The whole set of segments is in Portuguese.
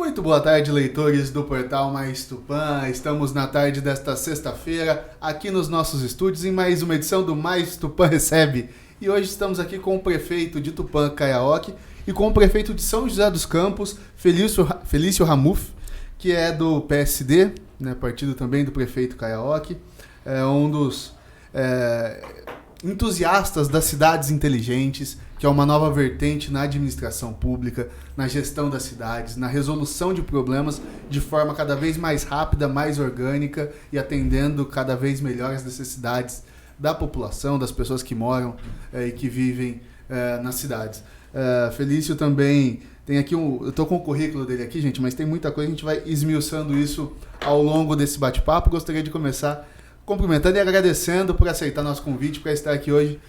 Muito boa tarde, leitores do Portal Mais Tupã. Estamos na tarde desta sexta-feira, aqui nos nossos estúdios, em mais uma edição do Mais Tupã Recebe. E hoje estamos aqui com o prefeito de Tupã, Kaiaoki, e com o prefeito de São José dos Campos, Felício Ramuf, que é do PSD, né, partido também do prefeito Kaiaoki, é um dos entusiastas das cidades inteligentes, que é uma nova vertente na administração pública, na gestão das cidades, na resolução de problemas de forma cada vez mais rápida, mais orgânica e atendendo cada vez melhor as necessidades da população, das pessoas que moram e que vivem nas cidades. Felício também tem aqui eu estou com o currículo dele aqui, gente, mas tem muita coisa, a gente vai esmiuçando isso ao longo desse bate-papo. Gostaria de começar cumprimentando e agradecendo por aceitar nosso convite para estar aqui hoje.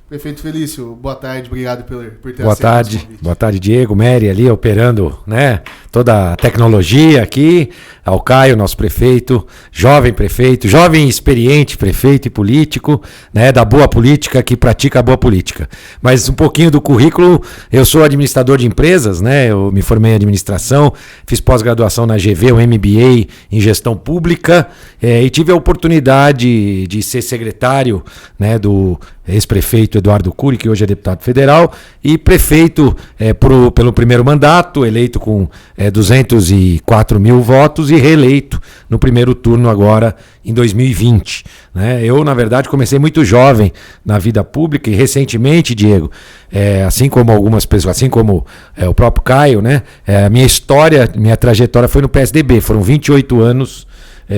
Prefeito Felício, boa tarde, obrigado por ter aceitado o convite. Boa tarde, Diego, Mary ali operando, né, toda a tecnologia aqui, ao Caio, nosso prefeito, jovem experiente prefeito e político, né, da boa política, que pratica a boa política. Mas um pouquinho do currículo, eu sou administrador de empresas, né, eu me formei em administração, fiz pós-graduação na GV, um MBA em gestão pública, e tive a oportunidade de ser secretário, né, do ex-prefeito Eduardo Cury, que hoje é deputado federal, e prefeito pelo primeiro mandato, eleito com 204 mil votos e reeleito no primeiro turno agora em 2020. Né? Eu, na verdade, comecei muito jovem na vida pública e recentemente, Diego, assim como algumas pessoas, assim como o próprio Caio, né? Minha trajetória foi no PSDB, foram 28 anos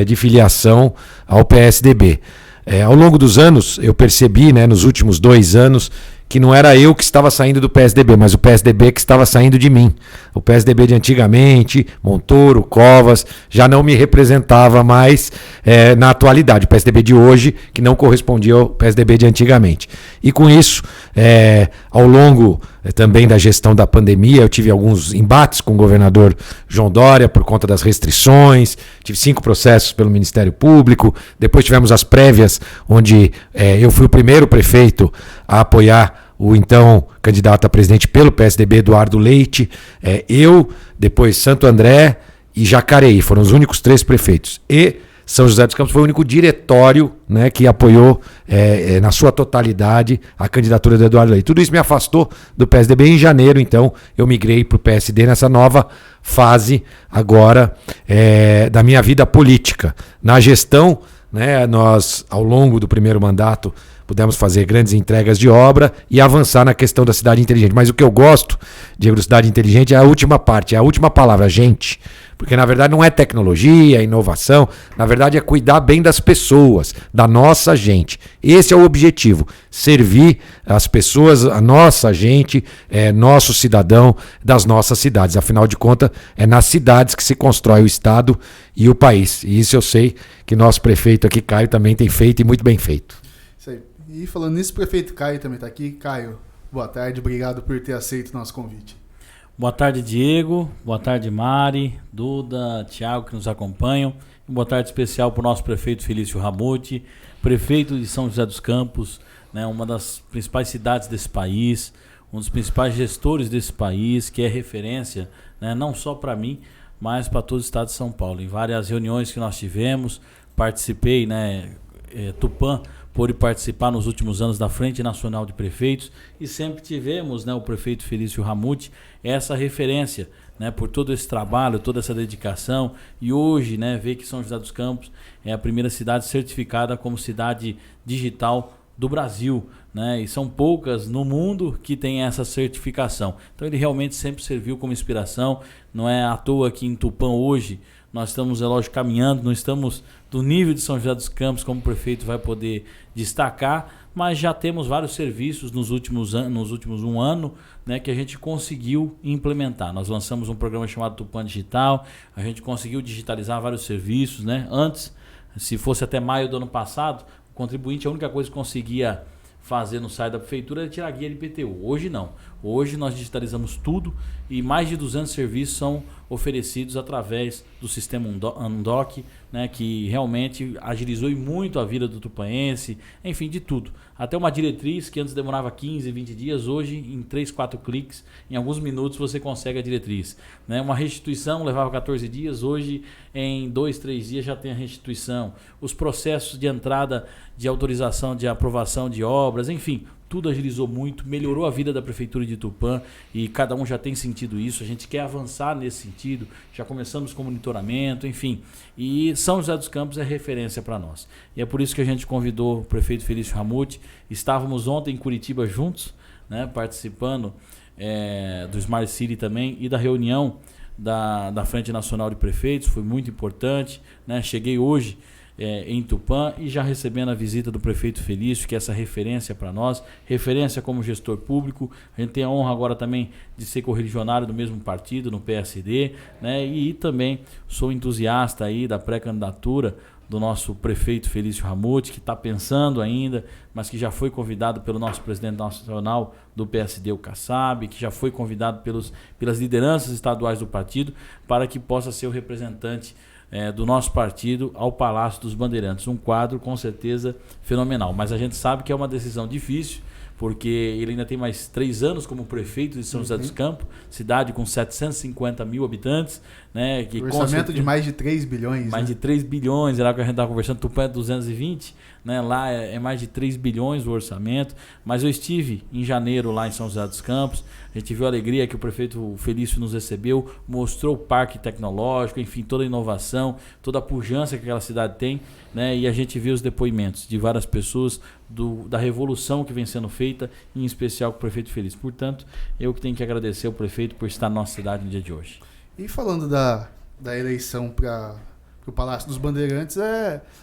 de filiação ao PSDB. Ao longo dos anos, eu percebi, né, nos últimos 2 anos, que não era eu que estava saindo do PSDB, mas o PSDB que estava saindo de mim. O PSDB de antigamente, Montoro, Covas, já não me representava mais na atualidade. O PSDB de hoje, que não correspondia ao PSDB de antigamente. E com isso, ao longo também da gestão da pandemia, eu tive alguns embates com o governador João Dória por conta das restrições, tive 5 processos pelo Ministério Público, depois tivemos as prévias, onde eu fui o primeiro prefeito a apoiar o então candidato a presidente pelo PSDB, Eduardo Leite, depois Santo André e Jacareí, foram os únicos 3 prefeitos. E São José dos Campos foi o único diretório, né, que apoiou na sua totalidade a candidatura do Eduardo Leite. Tudo isso me afastou do PSDB. Em janeiro, então, eu migrei para o PSD nessa nova fase agora da minha vida política. Na gestão, né, nós, ao longo do primeiro mandato, pudemos fazer grandes entregas de obra e avançar na questão da cidade inteligente. Mas o que eu gosto, Diego, da cidade inteligente é a última parte, é a última palavra, gente. Porque, na verdade, não é tecnologia, é inovação. Na verdade, é cuidar bem das pessoas, da nossa gente. Esse é o objetivo, servir as pessoas, a nossa gente, nosso cidadão das nossas cidades. Afinal de contas, é nas cidades que se constrói o Estado e o país. E isso eu sei que nosso prefeito aqui, Caio, também tem feito e muito bem feito. Isso aí. E falando nisso, o prefeito Caio também está aqui. Caio, boa tarde, obrigado por ter aceito o nosso convite. Boa tarde, Diego. Boa tarde, Mari, Duda, Thiago, que nos acompanham. E boa tarde especial para o nosso prefeito Felício Ramute, prefeito de São José dos Campos, né, uma das principais cidades desse país, um dos principais gestores desse país, que é referência, né, não só para mim, mas para todo o estado de São Paulo. Em várias reuniões que nós tivemos, participei, né, Tupã por participar nos últimos anos da Frente Nacional de Prefeitos e sempre tivemos, né, o prefeito Felício Ramute, essa referência, né, por todo esse trabalho, toda essa dedicação, e hoje, né, ver que São José dos Campos é a primeira cidade certificada como cidade digital do Brasil, né, e são poucas no mundo que tem essa certificação. Então ele realmente sempre serviu como inspiração. Não é à toa que em Tupã hoje nós estamos, lógico, caminhando, não estamos do nível de São José dos Campos, como o prefeito vai poder destacar, mas já temos vários serviços nos últimos 1 ano, né, que a gente conseguiu implementar. Nós lançamos um programa chamado Tupã Digital, a gente conseguiu digitalizar vários serviços, né? Antes, se fosse até maio do ano passado, o contribuinte, a única coisa que conseguia fazer no site da prefeitura era tirar a guia de IPTU. Hoje não. Hoje nós digitalizamos tudo e mais de 200 serviços são oferecidos através do sistema Undoc, né, que realmente agilizou muito a vida do tupanense, enfim, de tudo. Até uma diretriz que antes demorava 15, 20 dias, hoje em 3, 4 cliques, em alguns minutos você consegue a diretriz. Né? Uma restituição levava 14 dias, hoje em 2, 3 dias já tem a restituição. Os processos de entrada de autorização, de aprovação de obras, enfim, tudo agilizou muito, melhorou a vida da Prefeitura de Tupã e cada um já tem sentido isso. A gente quer avançar nesse sentido, já começamos com monitoramento, enfim. E São José dos Campos é referência para nós. E é por isso que a gente convidou o prefeito Felício Ramute. Estávamos ontem em Curitiba juntos, né, participando do Smart City também e da reunião da Frente Nacional de Prefeitos. Foi muito importante, né? Cheguei hoje em Tupã e já recebendo a visita do prefeito Felício, que é essa referência para nós, referência como gestor público. A gente tem a honra agora também de ser correligionário do mesmo partido, no PSD, né? E também sou entusiasta aí da pré-candidatura do nosso prefeito Felício Ramute, que está pensando ainda, mas que já foi convidado pelo nosso presidente nacional do PSD, o Kassab, que já foi convidado pelas lideranças estaduais do partido, para que possa ser o representante do nosso partido ao Palácio dos Bandeirantes. Um quadro com certeza fenomenal, mas a gente sabe que é uma decisão difícil, porque ele ainda tem mais 3 anos como prefeito de São José dos Campos, cidade com 750 mil habitantes, né? Que orçamento de mais de 3 bilhões. Mais de 3 bilhões, era o que a gente estava conversando, Tupã é 220, né? Lá é mais de 3 bilhões o orçamento, mas eu estive em janeiro lá em São José dos Campos, a gente viu a alegria que o prefeito Felício nos recebeu, mostrou o parque tecnológico, enfim, toda a inovação, toda a pujança que aquela cidade tem, né? E a gente viu os depoimentos de várias pessoas da revolução que vem sendo feita, em especial com o prefeito Felício. Portanto, eu que tenho que agradecer ao prefeito por estar na nossa cidade no dia de hoje. E falando da eleição para o Palácio dos Bandeirantes,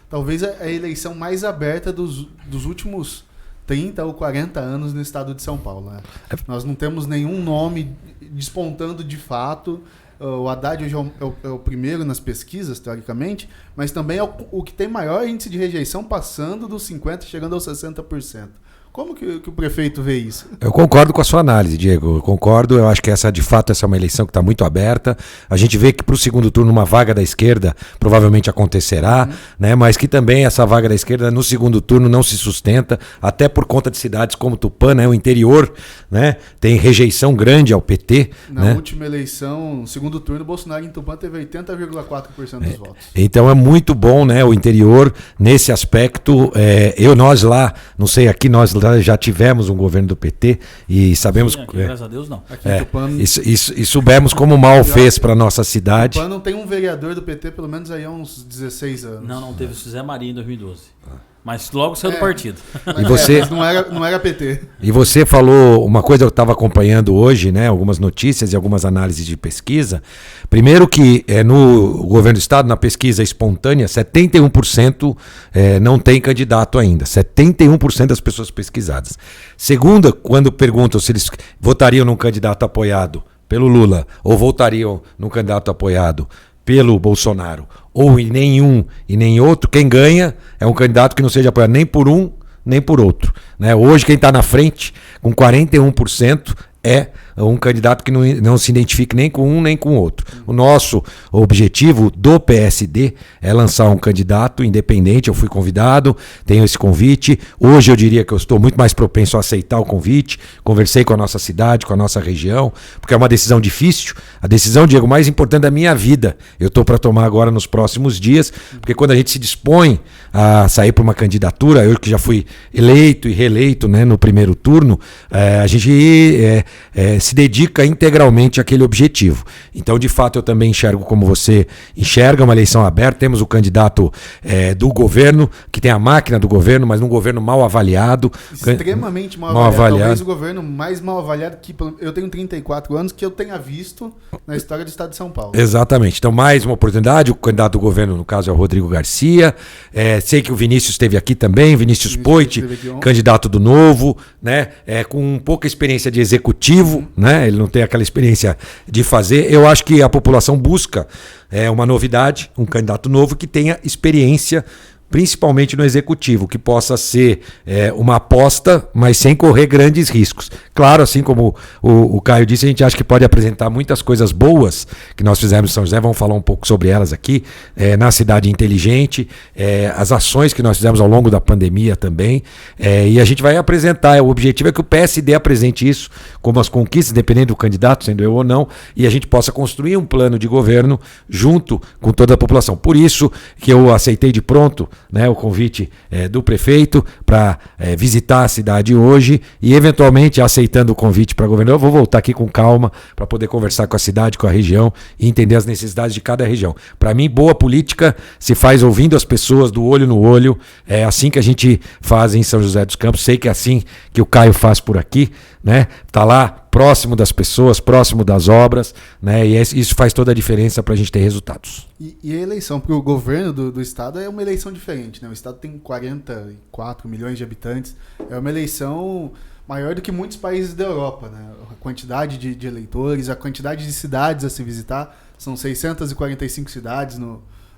talvez a eleição mais aberta dos últimos 30 ou 40 anos no estado de São Paulo. Né? Nós não temos nenhum nome despontando de fato. O Haddad hoje é o primeiro nas pesquisas, teoricamente, mas também é o que tem maior índice de rejeição, passando dos 50% chegando aos 60%. Como que o prefeito vê isso? Eu concordo com a sua análise, Diego. Eu concordo. Eu acho que essa é uma eleição que está muito aberta. A gente vê que para o segundo turno uma vaga da esquerda provavelmente acontecerá, né? Mas que também essa vaga da esquerda no segundo turno não se sustenta, até por conta de cidades como Tupã, né? O interior, né? Tem rejeição grande ao PT. Na última eleição, no segundo turno, Bolsonaro em Tupã teve 80,4% dos votos. Então é muito bom, né? O interior nesse aspecto. Nós lá, não sei, aqui nós já tivemos um governo do PT e sabemos... Sim, aqui, graças a Deus, não. Aqui em Tupã, e soubemos como mal fez para nossa cidade. Tupã não tem um vereador do PT, pelo menos aí há uns 16 anos. Não teve o Zé Maria em 2012. Mas logo saiu do partido. E você, não era PT. E você falou uma coisa que eu estava acompanhando hoje, né? Algumas notícias e algumas análises de pesquisa. Primeiro que no governo do estado, na pesquisa espontânea, 71% não tem candidato ainda. 71% das pessoas pesquisadas. Segunda, quando perguntam se eles votariam num candidato apoiado pelo Lula ou votariam num candidato apoiado pelo Bolsonaro, ou em nenhum e nem outro, quem ganha é um candidato que não seja apoiado nem por um nem por outro. Né? Hoje quem está na frente, com 41%, é um candidato que não se identifique nem com um nem com o outro. O nosso objetivo do PSD é lançar um candidato independente. Eu fui convidado, tenho esse convite. Hoje eu diria que eu estou muito mais propenso a aceitar o convite. Conversei com a nossa cidade, com a nossa região, porque é uma decisão difícil. A decisão, Diego, mais importante da minha vida, eu estou para tomar agora nos próximos dias, porque quando a gente se dispõe a sair para uma candidatura, eu que já fui eleito e reeleito, né, no primeiro turno, a gente se dedica integralmente àquele objetivo. Então, de fato, eu também enxergo como você enxerga, uma eleição aberta. Temos o candidato do governo, que tem a máquina do governo, mas num governo mal avaliado. Extremamente mal avaliado. Talvez o governo mais mal avaliado que eu tenho 34 anos que eu tenha visto na história do estado de São Paulo. Exatamente. Então, mais uma oportunidade. O candidato do governo, no caso, é o Rodrigo Garcia. Sei que o Vinícius esteve aqui também, Vinícius Poit, candidato do Novo, né? Com pouca experiência de executivo, né? Ele não tem aquela experiência de fazer. Eu acho que a população busca uma novidade, um candidato novo que tenha experiência principalmente no executivo, que possa ser uma aposta, mas sem correr grandes riscos. Claro, assim como o Caio disse, a gente acha que pode apresentar muitas coisas boas que nós fizemos em São José, vamos falar um pouco sobre elas aqui, na cidade inteligente, as ações que nós fizemos ao longo da pandemia também, e a gente vai apresentar, o objetivo é que o PSD apresente isso como as conquistas, dependendo do candidato, sendo eu ou não, e a gente possa construir um plano de governo junto com toda a população. Por isso que eu aceitei de pronto, né, o convite do prefeito para visitar a cidade hoje e, eventualmente, aceitando o convite para governador, eu vou voltar aqui com calma para poder conversar com a cidade, com a região e entender as necessidades de cada região. Para mim, boa política se faz ouvindo as pessoas do olho no olho. É assim que a gente faz em São José dos Campos. Sei que é assim que o Caio faz por aqui, né? Tá lá próximo das pessoas, próximo das obras, né? E isso faz toda a diferença para a gente ter resultados. E a eleição para o governo do estado é uma eleição diferente, né? O estado tem 44 milhões de habitantes, é uma eleição maior do que muitos países da Europa, né? A quantidade de eleitores, a quantidade de cidades a se visitar, são 645 cidades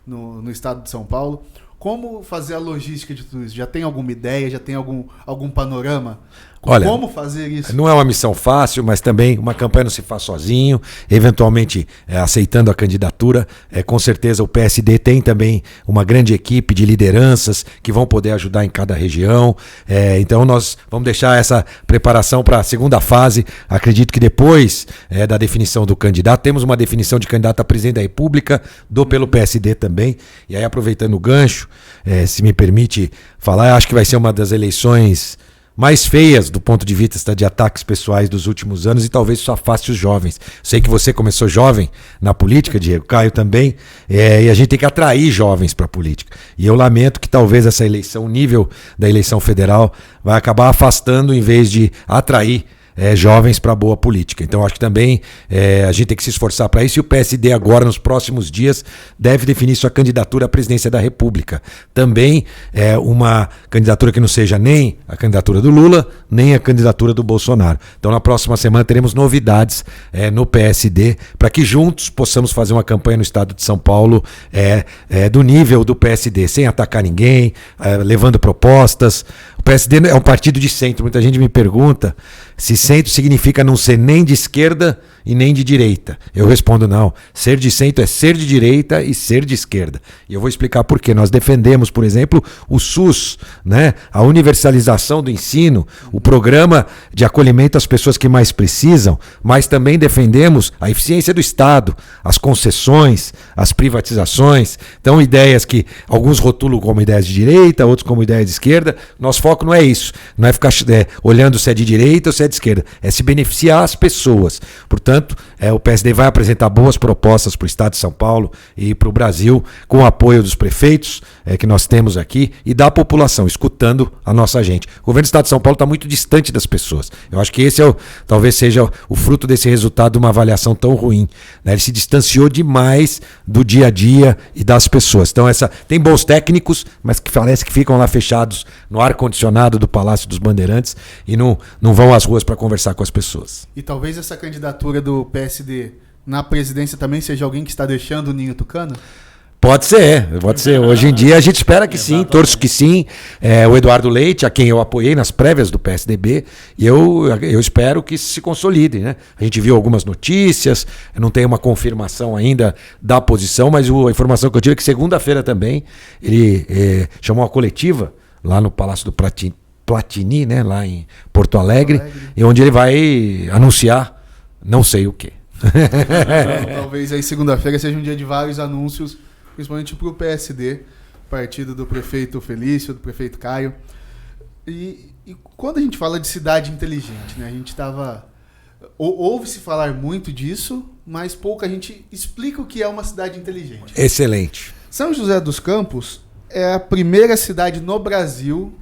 no estado de São Paulo. Como fazer a logística de tudo isso? Já tem alguma ideia? Já tem algum panorama? Olha, como fazer isso? Não é uma missão fácil, mas também uma campanha não se faz sozinho, eventualmente aceitando a candidatura. Com certeza o PSD tem também uma grande equipe de lideranças que vão poder ajudar em cada região. Então nós vamos deixar essa preparação para a segunda fase. Acredito que depois da definição do candidato, temos uma definição de candidato a presidente da República, pelo PSD também. E aí, aproveitando o gancho, se me permite falar, eu acho que vai ser uma das eleições mais feias do ponto de vista de ataques pessoais dos últimos anos, e talvez isso afaste os jovens. Sei que você começou jovem na política, Diego, Caio também, e a gente tem que atrair jovens para a política. E eu lamento que talvez essa eleição, o nível da eleição federal, vai acabar afastando em vez de atrair jovens para boa política. Então acho que também a gente tem que se esforçar para isso, e o PSD agora, nos próximos dias, deve definir sua candidatura à presidência da República. Também uma candidatura que não seja nem a candidatura do Lula, nem a candidatura do Bolsonaro. Então na próxima semana teremos novidades no PSD, para que juntos possamos fazer uma campanha no estado de São Paulo do nível do PSD, sem atacar ninguém, levando propostas. O PSD é um partido de centro. Muita gente me pergunta se centro significa não ser nem de esquerda e nem de direita. Eu respondo não. Ser de centro é ser de direita e ser de esquerda. E eu vou explicar por quê. Nós defendemos, por exemplo, o SUS, né? A universalização do ensino, o programa de acolhimento às pessoas que mais precisam, mas também defendemos a eficiência do Estado, as concessões, as privatizações. Então, ideias que alguns rotulam como ideias de direita, outros como ideias de esquerda. Nosso foco não é isso. Não é ficar olhando se é de direita ou se é de esquerda. É se beneficiar as pessoas. Portanto, o PSD vai apresentar boas propostas para o estado de São Paulo e para o Brasil, com o apoio dos prefeitos que nós temos aqui e da população, escutando a nossa gente. O governo do estado de São Paulo está muito distante das pessoas. Eu acho que esse talvez seja o fruto desse resultado de uma avaliação tão ruim, né? Ele se distanciou demais do dia a dia e das pessoas. Então tem bons técnicos, mas que parece que ficam lá fechados no ar-condicionado do Palácio dos Bandeirantes e não vão às ruas para conversar com as pessoas. E talvez essa candidatura do PSD na presidência também seja alguém que está deixando o ninho tucano? Pode ser. Hoje em dia a gente espera que sim, torço que sim. O Eduardo Leite, a quem eu apoiei nas prévias do PSDB, e eu espero que se consolide, né? A gente viu algumas notícias, não tem uma confirmação ainda da posição, mas a informação que eu tive é que segunda-feira também ele chamou uma coletiva lá no Palácio do Platini, né? Lá em Porto Alegre, e onde ele vai anunciar não sei o quê. Talvez aí segunda-feira seja um dia de vários anúncios, principalmente para o PSD, partido do prefeito Felício, do prefeito Caio. E quando a gente fala de cidade inteligente, né, a gente ouve-se falar muito disso, mas pouca gente explica o que é uma cidade inteligente. Excelente. São José dos Campos é a primeira cidade no Brasil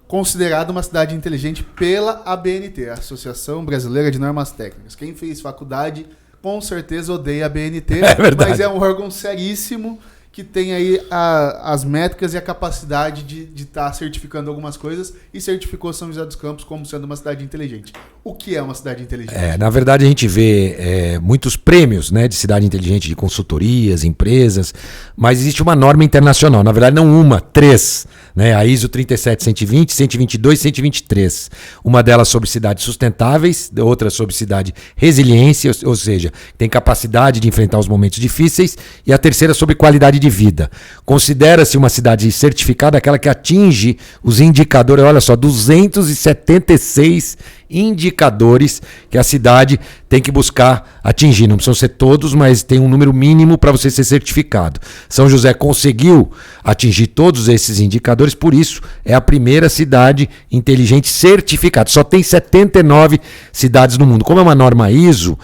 considerada uma cidade inteligente pela ABNT, a Associação Brasileira de Normas Técnicas. Quem fez faculdade com certeza odeia a ABNT, mas é um órgão seríssimo que tem aí as métricas e a capacidade de estar certificando algumas coisas e certificou São José dos Campos como sendo uma cidade inteligente. O que é uma cidade inteligente? Na verdade, a gente vê muitos prêmios, né, de cidade inteligente, de consultorias, empresas, mas existe uma norma internacional, na verdade não uma, 3, né, a ISO 37120, 122 e 123. Uma delas sobre cidades sustentáveis, outra sobre cidade resiliência, ou seja, tem capacidade de enfrentar os momentos difíceis, e a terceira sobre qualidade de vida. Considera-se uma cidade certificada aquela que atinge os indicadores, olha só, 276 indicadores que a cidade tem que buscar atingir. Não precisam ser todos, mas tem um número mínimo para você ser certificado. São José conseguiu atingir todos esses indicadores, por isso é a primeira cidade inteligente certificada. Só tem 79 cidades no mundo. Como é uma norma ISO,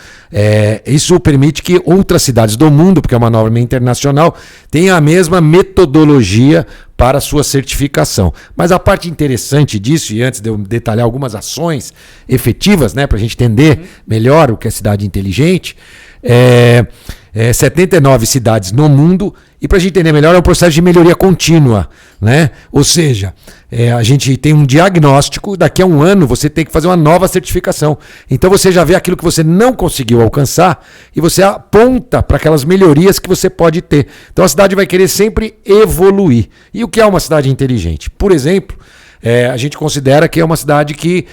isso permite que outras cidades do mundo, porque é uma norma internacional, tenham a mesma metodologia para a sua certificação. Mas a parte interessante disso, e antes de eu detalhar algumas ações efetivas, né, para a gente entender melhor o que é cidade inteligente, 79 cidades no mundo, e para a gente entender melhor é um processo de melhoria contínua, né? Ou seja, a gente tem um diagnóstico, daqui a um ano você tem que fazer uma nova certificação. Então você já vê aquilo que você não conseguiu alcançar e você aponta para aquelas melhorias que você pode ter. Então a cidade vai querer sempre evoluir. E o que é uma cidade inteligente? Por exemplo, a gente considera que é uma cidade que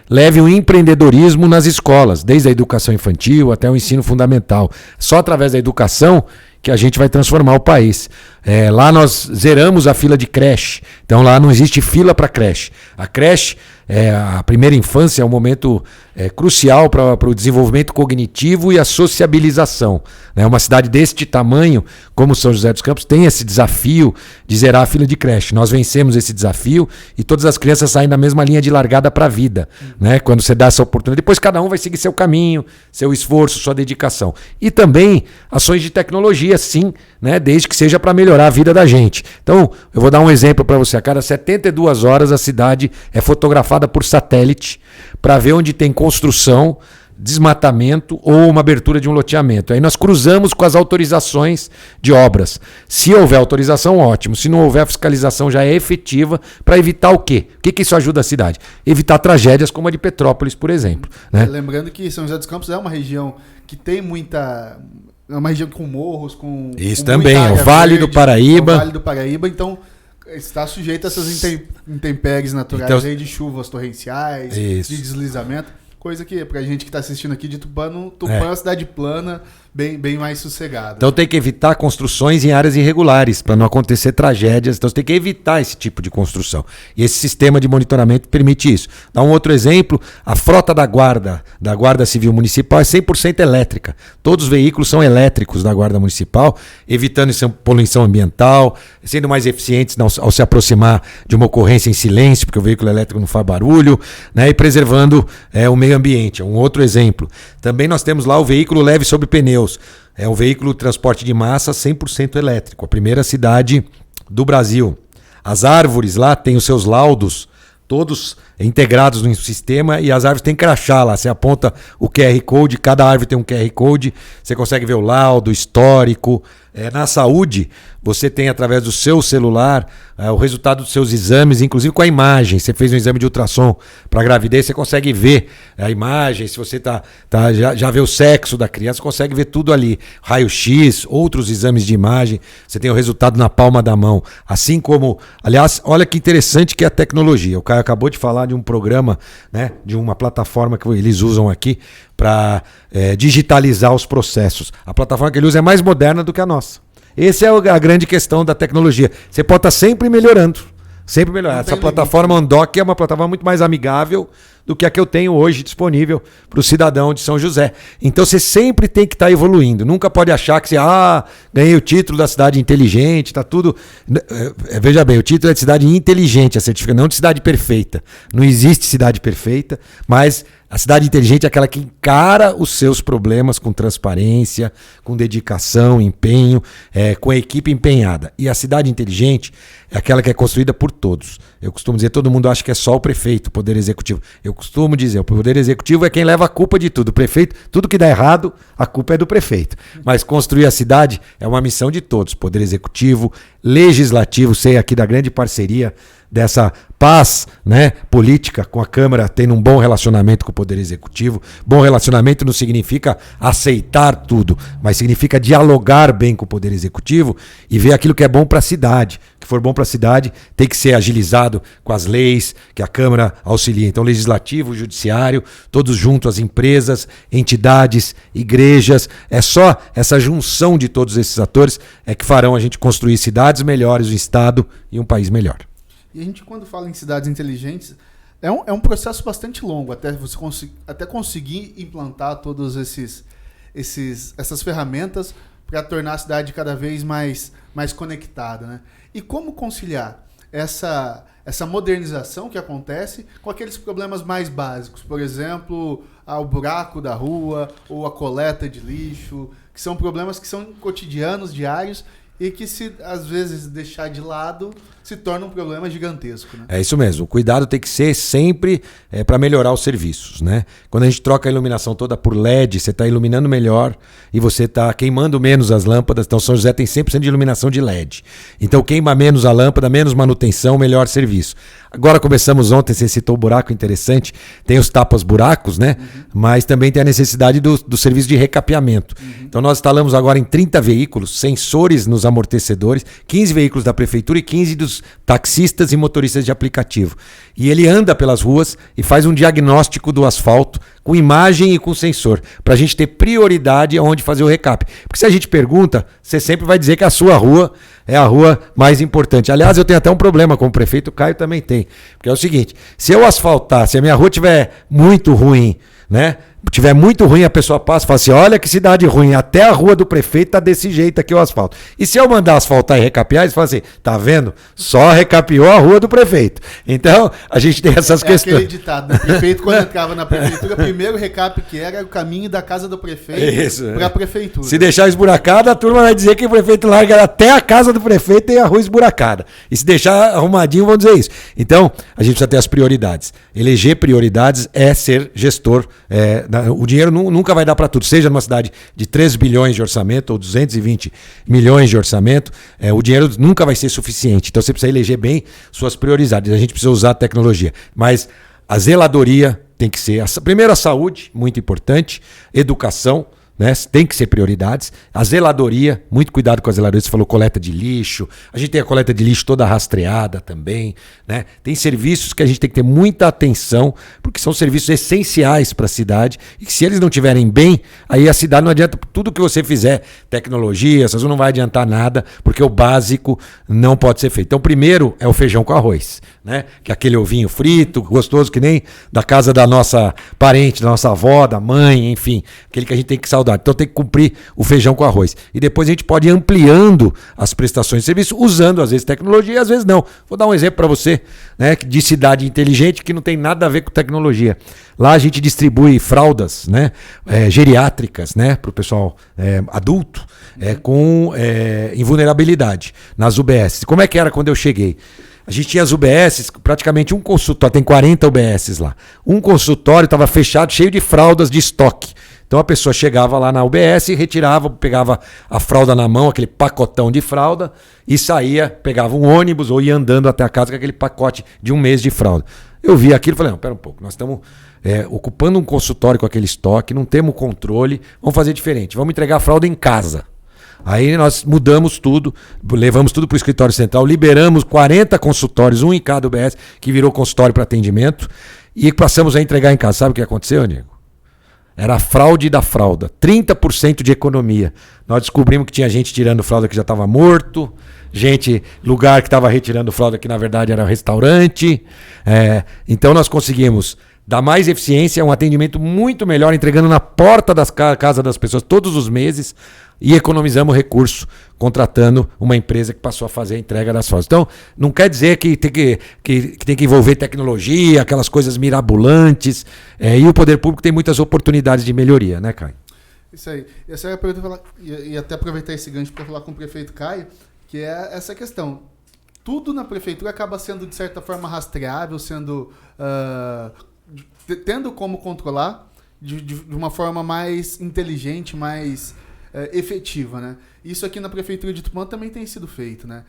leve o empreendedorismo nas escolas, desde a educação infantil até o ensino fundamental. Só através da educação que a gente vai transformar o país. Lá nós zeramos a fila de creche, então lá não existe fila para creche. A creche, a primeira infância é um momento crucial para o desenvolvimento cognitivo e a sociabilização. Uma cidade deste tamanho, como São José dos Campos, tem esse desafio de zerar a fila de creche. Nós vencemos esse desafio e todas as crianças saem da mesma linha de largada para a vida. Quando você dá essa oportunidade, depois cada um vai seguir seu caminho, seu esforço, sua dedicação. E também ações de tecnologia, sim, desde que seja para melhorar a vida da gente. Então, eu vou dar um exemplo para você. A cada 72 horas a cidade é fotografada por satélite para ver onde tem construção, desmatamento ou uma abertura de um loteamento. Aí nós cruzamos com as autorizações de obras. Se houver autorização, ótimo. Se não houver, a fiscalização já é efetiva para evitar o quê? O que isso ajuda a cidade? Evitar tragédias como a de Petrópolis, por exemplo. Lembrando que São José dos Campos é uma região que tem muita... É uma região com morros, com... Isso com também, é o Vale do Paraíba. É o Vale do Paraíba, então está sujeito a essas intempéries naturais então, aí de chuvas torrenciais, de deslizamento. Coisa que, pra gente que tá assistindo aqui de Tupã, é uma cidade plana, bem mais sossegada. Então tem que evitar construções em áreas irregulares, para não acontecer tragédias. Então você tem que evitar esse tipo de construção. E esse sistema de monitoramento permite isso. Dá um outro exemplo, a frota da Guarda Civil Municipal é 100% elétrica. Todos os veículos são elétricos da Guarda Municipal, evitando poluição ambiental, sendo mais eficientes ao se aproximar de uma ocorrência em silêncio, porque o veículo elétrico não faz barulho, e preservando o meio ambiente. Um outro exemplo. Também nós temos lá o veículo leve sobre pneus. É um veículo de transporte de massa 100% elétrico. A primeira cidade do Brasil. As árvores lá têm os seus laudos todos integrados no sistema e as árvores têm crachá lá. Você aponta o QR Code, cada árvore tem um QR Code, você consegue ver o laudo, histórico. Na saúde, você tem através do seu celular o resultado dos seus exames, inclusive com a imagem. Você fez um exame de ultrassom para gravidez, você consegue ver a imagem. Se você já vê o sexo da criança, você consegue ver tudo ali. Raio-X, outros exames de imagem, você tem o resultado na palma da mão. Assim como, aliás, olha que interessante que é a tecnologia. O Caio acabou de falar de um programa, de uma plataforma que eles usam aqui para digitalizar os processos. A plataforma que ele usa é mais moderna do que a nossa. Essa é a grande questão da tecnologia. Você pode estar sempre melhorando. Sempre melhorar. Essa plataforma Ondoc é uma plataforma muito mais amigável do que a que eu tenho hoje disponível para o cidadão de São José. Então você sempre tem que estar evoluindo. Nunca pode achar que você ganhei o título da cidade inteligente, está tudo... Veja bem, o título é de cidade inteligente, a certificação, não de cidade perfeita. Não existe cidade perfeita, mas a cidade inteligente é aquela que encara os seus problemas com transparência, com dedicação, empenho, com a equipe empenhada. E a cidade inteligente é aquela que é construída por todos. Eu costumo dizer, todo mundo acha que é só o prefeito, o poder executivo. Eu costumo dizer, o Poder Executivo é quem leva a culpa de tudo. O prefeito, tudo que dá errado, a culpa é do prefeito. Mas construir a cidade é uma missão de todos. Poder Executivo, Legislativo, sei aqui da grande parceria dessa paz, né, política com a Câmara, tendo um bom relacionamento com o Poder Executivo. Bom relacionamento não significa aceitar tudo, mas significa dialogar bem com o Poder Executivo e ver aquilo que é bom para a cidade. O que for bom para a cidade tem que ser agilizado com as leis que a Câmara auxilia. Então, Legislativo, Judiciário, todos juntos, as empresas, entidades, igrejas. É só essa junção de todos esses atores é que farão a gente construir cidades melhores, um Estado e um país melhor. E a gente, quando fala em cidades inteligentes, é um processo bastante longo até você conseguir implantar todas essas ferramentas para tornar a cidade cada vez mais conectada, né? E como conciliar essa modernização que acontece com aqueles problemas mais básicos, por exemplo, o buraco da rua ou a coleta de lixo, que são problemas que são cotidianos, diários, e que, se às vezes deixar de lado, se torna um problema gigantesco, né? É isso mesmo. O cuidado tem que ser sempre para melhorar os serviços, né? Quando a gente troca a iluminação toda por LED, você está iluminando melhor e você está queimando menos as lâmpadas. Então, São José tem 100% de iluminação de LED. Então, queima menos a lâmpada, menos manutenção, melhor serviço. Agora começamos ontem, você citou o buraco, interessante. Tem os tapas-buracos, né? Mas também tem a necessidade do serviço de recapeamento. Então, nós instalamos agora em 30 veículos, sensores nos amortecedores, 15 veículos da prefeitura e 15 dos taxistas e motoristas de aplicativo. E ele anda pelas ruas e faz um diagnóstico do asfalto com imagem e com sensor, para a gente ter prioridade aonde fazer o recap. Porque se a gente pergunta, você sempre vai dizer que a sua rua é a rua mais importante. Aliás, eu tenho até um problema com o prefeito, o Caio também tem. Porque é o seguinte, se eu asfaltar, se a minha rua estiver muito ruim, né? Tiver muito ruim, a pessoa passa e fala assim, olha que cidade ruim, até a rua do prefeito tá desse jeito aqui o asfalto. E se eu mandar asfaltar e recapear, eles falam assim, tá vendo? Só recapeou a rua do prefeito. Então, a gente tem essas questões. Aquele ditado, né? O prefeito, quando entrava na prefeitura, o primeiro recap que era o caminho da casa do prefeito para a prefeitura. Se deixar esburacada, a turma vai dizer que o prefeito larga até a casa do prefeito e a rua esburacada. E se deixar arrumadinho, vão dizer isso. Então, a gente precisa ter as prioridades. Eleger prioridades é ser gestor. O dinheiro nunca vai dar para tudo. Seja numa cidade de 3 bilhões de orçamento ou 220 milhões de orçamento, o dinheiro nunca vai ser suficiente. Então, você precisa eleger bem suas prioridades. A gente precisa usar a tecnologia. Mas a zeladoria tem que ser... Primeiro, a saúde, muito importante. Educação, né? Tem que ser prioridades. A zeladoria, muito cuidado com a zeladoria. Você falou coleta de lixo. A gente tem a coleta de lixo toda rastreada também, né? Tem serviços que a gente tem que ter muita atenção, porque são serviços essenciais para a cidade. E que se eles não estiverem bem, aí a cidade não adianta. Tudo que você fizer, tecnologia, essas não vai adiantar nada, porque o básico não pode ser feito. Então, primeiro é o feijão com arroz, né? Que é aquele ovinho frito, gostoso, que nem da casa da nossa parente, da nossa avó, da mãe, enfim. Aquele que a gente tem que saudar. Então tem que cumprir o feijão com arroz. E depois a gente pode ir ampliando as prestações de serviço, usando às vezes tecnologia e às vezes não. Vou dar um exemplo para você, né, de cidade inteligente que não tem nada a ver com tecnologia. Lá a gente distribui fraldas, né, geriátricas, né, para o pessoal adulto com invulnerabilidade nas UBS. Como é que era quando eu cheguei? A gente tinha as UBSs, praticamente um consultório, tem 40 UBSs lá. Um consultório estava fechado, cheio de fraldas de estoque. Então a pessoa chegava lá na UBS, retirava, pegava a fralda na mão, aquele pacotão de fralda, e saía, pegava um ônibus ou ia andando até a casa com aquele pacote de um mês de fralda. Eu vi aquilo e falei, não, pera um pouco, nós estamos ocupando um consultório com aquele estoque, não temos controle, vamos fazer diferente, vamos entregar a fralda em casa. Aí nós mudamos tudo, levamos tudo para o escritório central, liberamos 40 consultórios, um em cada UBS, que virou consultório para atendimento, e passamos a entregar em casa. Sabe o que aconteceu, Diego? Era a fraude da fralda, 30% de economia. Nós descobrimos que tinha gente tirando fralda que já estava morto, lugar que estava retirando fralda que na verdade era restaurante. Então nós conseguimos dar mais eficiência, um atendimento muito melhor, entregando na porta das casas das pessoas todos os meses, e economizamos recurso contratando uma empresa que passou a fazer a entrega das fraldas. Então, não quer dizer que tem que envolver tecnologia, aquelas coisas mirabolantes, e o poder público tem muitas oportunidades de melhoria, né, Caio? Isso aí. Essa é a pergunta, e até aproveitar esse gancho para falar com o prefeito Caio, que é essa questão. Tudo na prefeitura acaba sendo, de certa forma, rastreável, sendo tendo como controlar de uma forma mais inteligente, mais efetiva, né? Isso aqui na Prefeitura de Tupã também tem sido feito, né?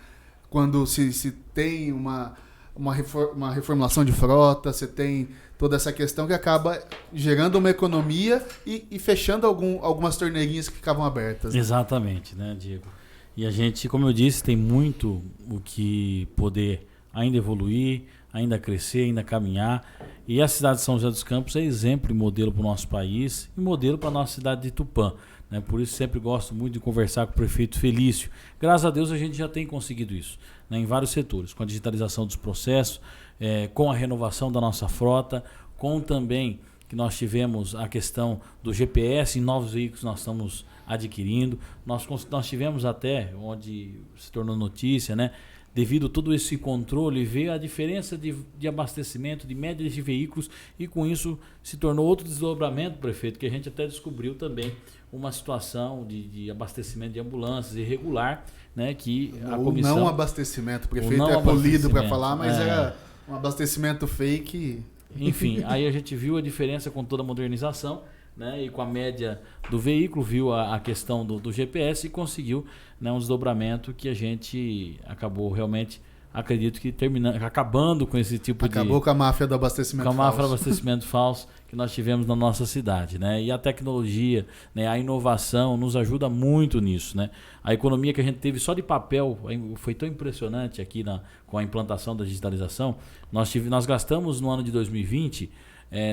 Quando se tem uma reformulação de frota, você tem toda essa questão que acaba gerando uma economia e fechando algumas torneirinhas que ficavam abertas. Né? Exatamente, né, Diego? E a gente, como eu disse, tem muito o que poder ainda evoluir, ainda crescer, ainda caminhar. E a cidade de São José dos Campos é exemplo e modelo para o nosso país e modelo para a nossa cidade de Tupã. Né? Por isso sempre gosto muito de conversar com o prefeito Felício. Graças a Deus a gente já tem conseguido isso, né? Em vários setores, com a digitalização dos processos, com a renovação da nossa frota, com também que nós tivemos a questão do GPS em novos veículos que nós estamos adquirindo. Nós tivemos até, onde se tornou notícia, né? Devido a todo esse controle, veio a diferença de abastecimento, de média de veículos, e com isso se tornou outro desdobramento, prefeito, que a gente até descobriu também uma situação de abastecimento de ambulâncias irregular, né, que a comissão... Não abastecimento, o prefeito é polido para falar, mas era um abastecimento fake. Enfim, aí a gente viu a diferença com toda a modernização, né, e com a média do veículo, viu a questão do GPS e conseguiu, né, um desdobramento que a gente acabou realmente, acredito que acabando com esse tipo Acabou com a máfia do abastecimento falso. Com a máfia do abastecimento falso que nós tivemos na nossa cidade, né? E a tecnologia, né, a inovação nos ajuda muito nisso, né? A economia que a gente teve só de papel foi tão impressionante aqui com a implantação da digitalização. Nós gastamos no ano de 2020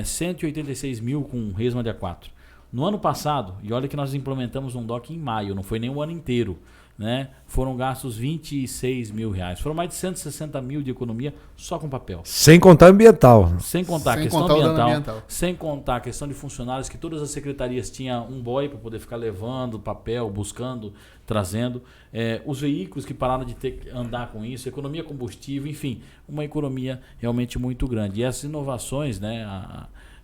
186 mil com Resma de A4. No ano passado, e olha que nós implementamos um DOC em maio, não foi nem o ano inteiro, né? Foram gastos 26 mil reais. Foram mais de 160 mil de economia só com papel. Sem contar ambiental. Sem contar a questão ambiental. Sem contar a questão de funcionários, que todas as secretarias tinham um boy para poder ficar levando papel, buscando, trazendo. Os veículos que pararam de ter que andar com isso, economia combustível, enfim, uma economia realmente muito grande. E essas inovações, né,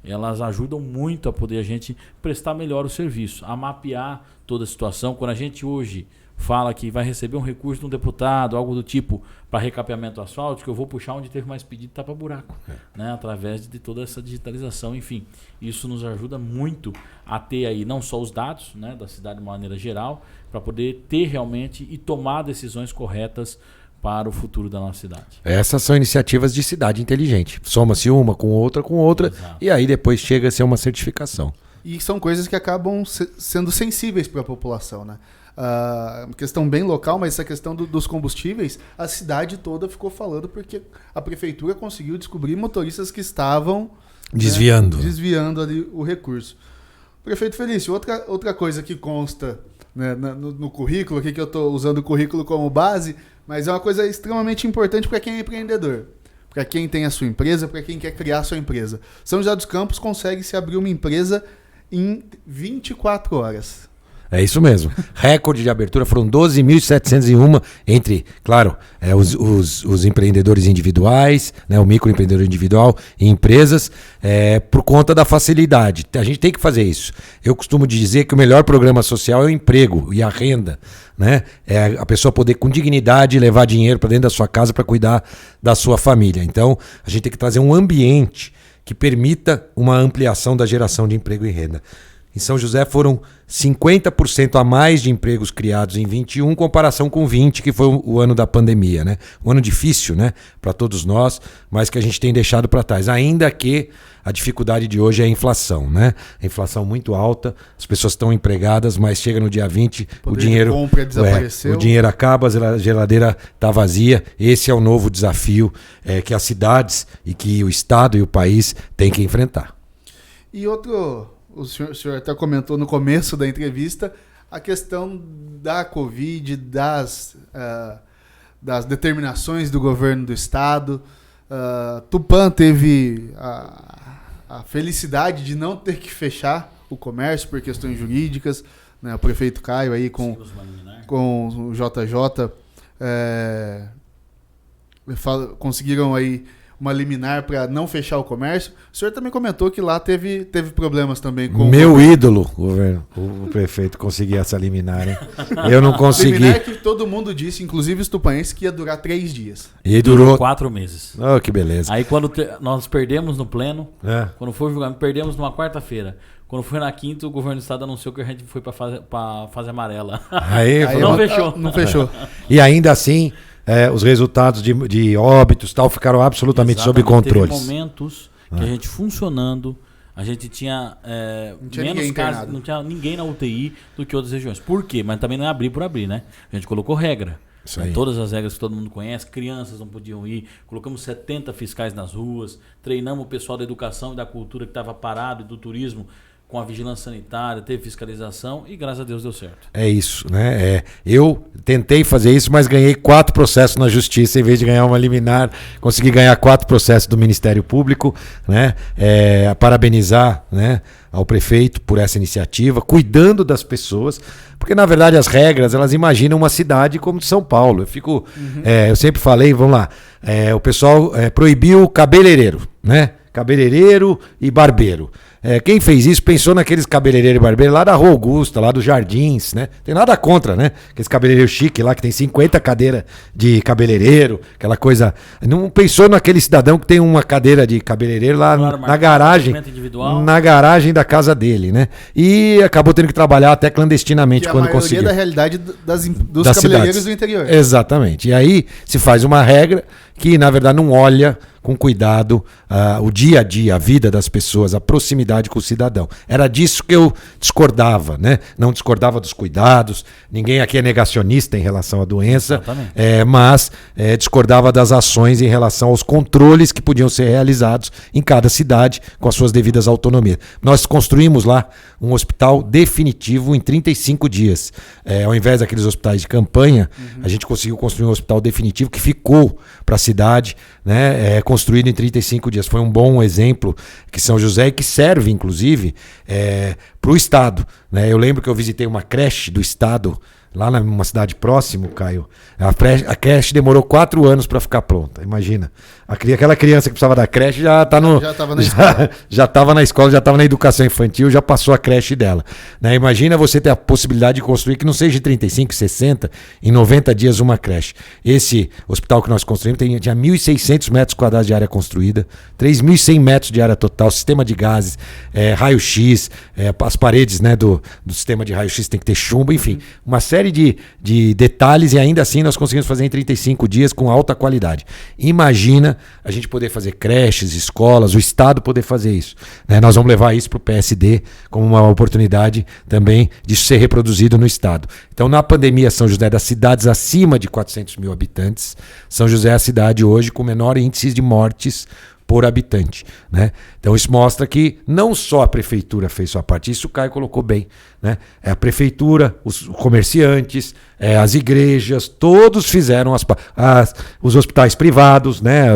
elas ajudam muito a poder a gente prestar melhor o serviço, a mapear toda a situação. Quando a gente hoje fala que vai receber um recurso de um deputado, algo do tipo, para recapeamento asfáltico, eu vou puxar onde teve mais pedido e tapa buraco, né? Através de toda essa digitalização. Enfim, isso nos ajuda muito a ter aí não só os dados, né, da cidade de maneira geral, para poder ter realmente e tomar decisões corretas para o futuro da nossa cidade. Essas são iniciativas de cidade inteligente. Soma-se uma com outra, exato. E aí depois chega a ser uma certificação. E são coisas que acabam sendo sensíveis para a população, né? Questão bem local, mas essa questão dos combustíveis, a cidade toda ficou falando porque a prefeitura conseguiu descobrir motoristas que estavam desviando ali o recurso. Prefeito Felício, outra coisa que consta, né, no currículo, aqui que eu estou usando o currículo como base, mas é uma coisa extremamente importante para quem é empreendedor, para quem tem a sua empresa, para quem quer criar a sua empresa. São José dos Campos consegue se abrir uma empresa em 24 horas. É isso mesmo. Recorde de abertura foram 12.701 entre, claro, os empreendedores individuais, né, o microempreendedor individual e empresas, por conta da facilidade. A gente tem que fazer isso. Eu costumo dizer que o melhor programa social é o emprego e a renda, né? É a pessoa poder com dignidade levar dinheiro para dentro da sua casa para cuidar da sua família. Então, a gente tem que trazer um ambiente que permita uma ampliação da geração de emprego e renda. Em São José foram 50% a mais de empregos criados em 21, em comparação com 20, que foi o ano da pandemia, né? Um ano difícil, né, para todos nós, mas que a gente tem deixado para trás. Ainda que a dificuldade de hoje é a inflação, né? A inflação muito alta, as pessoas estão empregadas, mas chega no dia 20, o dinheiro compra desapareceu. O dinheiro acaba, a geladeira está vazia. Esse é o novo desafio que as cidades e que o Estado e o país têm que enfrentar. E o senhor até comentou no começo da entrevista a questão da Covid, das determinações do governo do estado. Tupã teve a felicidade de não ter que fechar o comércio por questões jurídicas, né? O prefeito Caio aí com o JJ conseguiram aí uma liminar para não fechar o comércio. O senhor também comentou que lá teve problemas também com Meu ídolo, governo, o prefeito conseguir essa liminar, hein? Eu não consegui. Liminar que todo mundo disse, inclusive os tupanenses, que ia durar 3 dias. E durou 4 meses. Oh, que beleza. Aí quando nós perdemos no pleno, É. quando foi o julgamento, perdemos numa quarta-feira. Quando foi na quinta, o governo do estado anunciou que a gente foi pra fase amarela. Aí, Aí Não fechou. Não fechou. e ainda assim, os resultados de óbitos tal ficaram absolutamente sob Exatamente. controle. Teve momentos que a gente funcionando, a gente tinha, Não tinha menos ninguém casos, internado. não tinha ninguém na UTI do que outras regiões. Por quê? Mas também não é abrir por abrir, né? A gente colocou regra. Isso aí. Todas as regras que todo mundo conhece, crianças não podiam ir, colocamos 70 fiscais nas ruas, treinamos o pessoal da educação e da cultura que estava parado e do turismo com a vigilância sanitária, teve fiscalização e graças a Deus deu certo. É isso, né? Eu tentei fazer isso, mas ganhei 4 processos na justiça em vez de ganhar uma liminar. Consegui ganhar 4 processos do Ministério Público, né? Parabenizar, né, ao prefeito por essa iniciativa, cuidando das pessoas, porque na verdade as regras, elas imaginam uma cidade como de São Paulo. Eu sempre falei, vamos lá, o pessoal proibiu cabeleireiro, né? Cabeleireiro e barbeiro. Quem fez isso pensou naqueles cabeleireiros e barbeiros lá da Rua Augusta, lá dos Jardins, né? Tem nada contra, né? Aqueles cabeleireiros chique lá que tem 50 cadeiras de cabeleireiro, aquela coisa. Não pensou naquele cidadão que tem uma cadeira de cabeleireiro lá na garagem, na garagem da casa dele, né? E acabou tendo que trabalhar até clandestinamente Que quando a maioria conseguiu. da realidade dos Das cabeleireiros cidades. do interior. Exatamente. E aí se faz uma regra que, na verdade, não olha com cuidado o dia a dia, a vida das pessoas, a proximidade com o cidadão. Era disso que eu discordava, né? Não discordava dos cuidados, ninguém aqui é negacionista em relação à doença, mas discordava das ações em relação aos controles que podiam ser realizados em cada cidade com as suas devidas autonomias. Nós construímos lá um hospital definitivo em 35 dias. Ao invés daqueles hospitais de campanha, a gente conseguiu construir um hospital definitivo que ficou para a cidade, né? Construído em 35 dias. Foi um bom exemplo que São José, e que serve, inclusive, para o Estado, né? Eu lembro que eu visitei uma creche do Estado, lá numa cidade próxima, Caio. A creche demorou 4 anos para ficar pronta. Imagina. Aquela criança que precisava da creche já está no. Já estava na escola. Já estava na escola, já estava na educação infantil, já passou a creche dela. Né? Imagina você ter a possibilidade de construir, que não seja de 35, 60, em 90 dias uma creche. Esse hospital que nós construímos tinha 1.600 metros quadrados de área construída, 3.100 metros de área total, sistema de gases, raio-x, as paredes, né, do sistema de raio-x tem que ter chumbo, enfim, uma série de detalhes, e ainda assim nós conseguimos fazer em 35 dias com alta qualidade. Imagina a gente poder fazer creches, escolas, o Estado poder fazer isso, né? Nós vamos levar isso para o PSD como uma oportunidade também de ser reproduzido no Estado. Então, na pandemia, São José, das cidades acima de 400 mil habitantes, São José é a cidade hoje com menor índice de mortes por habitante, né? Então isso mostra que não só a prefeitura fez sua parte, isso o Caio colocou bem, né? A prefeitura, os comerciantes, as igrejas, todos fizeram os hospitais privados, né?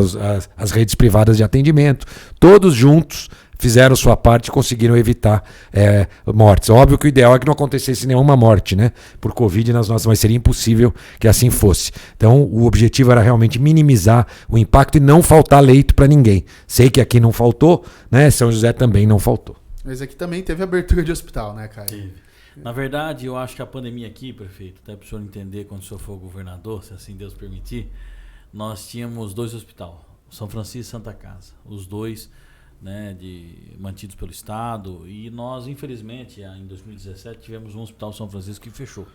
As redes privadas de atendimento, todos juntos fizeram sua parte e conseguiram evitar mortes. Óbvio que o ideal é que não acontecesse nenhuma morte, né, por Covid nas nossas, mas seria impossível que assim fosse. Então o objetivo era realmente minimizar o impacto e não faltar leito para ninguém. Sei que aqui não faltou, né? São José também não faltou. Mas aqui também teve abertura de hospital, né, Caio? Teve. Na verdade, eu acho que a pandemia aqui, prefeito, até para o senhor entender quando o senhor for governador, se assim Deus permitir, nós tínhamos 2 hospitais, São Francisco e Santa Casa, os dois, né, mantidos pelo Estado, e nós, infelizmente, em 2017, tivemos um hospital São Francisco que fechou.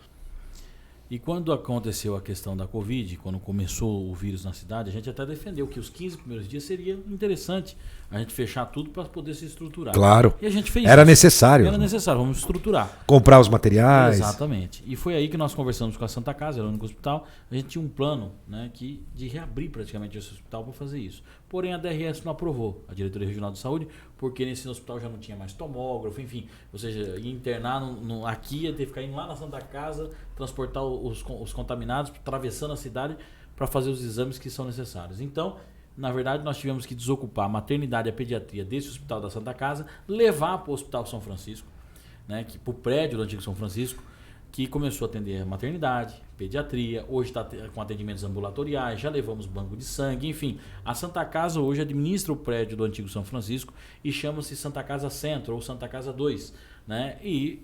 E quando aconteceu a questão da Covid, quando começou o vírus na cidade, a gente até defendeu que os 15 primeiros dias seria interessante a gente fechar tudo para poder se estruturar. Claro. E a gente fez Era isso. necessário. Era necessário, vamos estruturar. Comprar os materiais. Exatamente. E foi aí que nós conversamos com a Santa Casa, era o único hospital. A gente tinha um plano, né, de reabrir praticamente esse hospital para fazer isso. Porém, a DRS não aprovou, a Diretoria Regional de Saúde, porque nesse hospital já não tinha mais tomógrafo, enfim. Ou seja, ia internar aqui, ia ter que ficar indo lá na Santa Casa, transportar os contaminados, atravessando a cidade para fazer os exames que são necessários. Então, na verdade, nós tivemos que desocupar a maternidade e a pediatria desse hospital da Santa Casa, levar para o Hospital São Francisco, né, para o prédio do antigo São Francisco, que começou a atender a maternidade, pediatria, hoje está com atendimentos ambulatoriais, já levamos banco de sangue, enfim. A Santa Casa hoje administra o prédio do antigo São Francisco e chama-se Santa Casa Centro ou Santa Casa 2. Né? E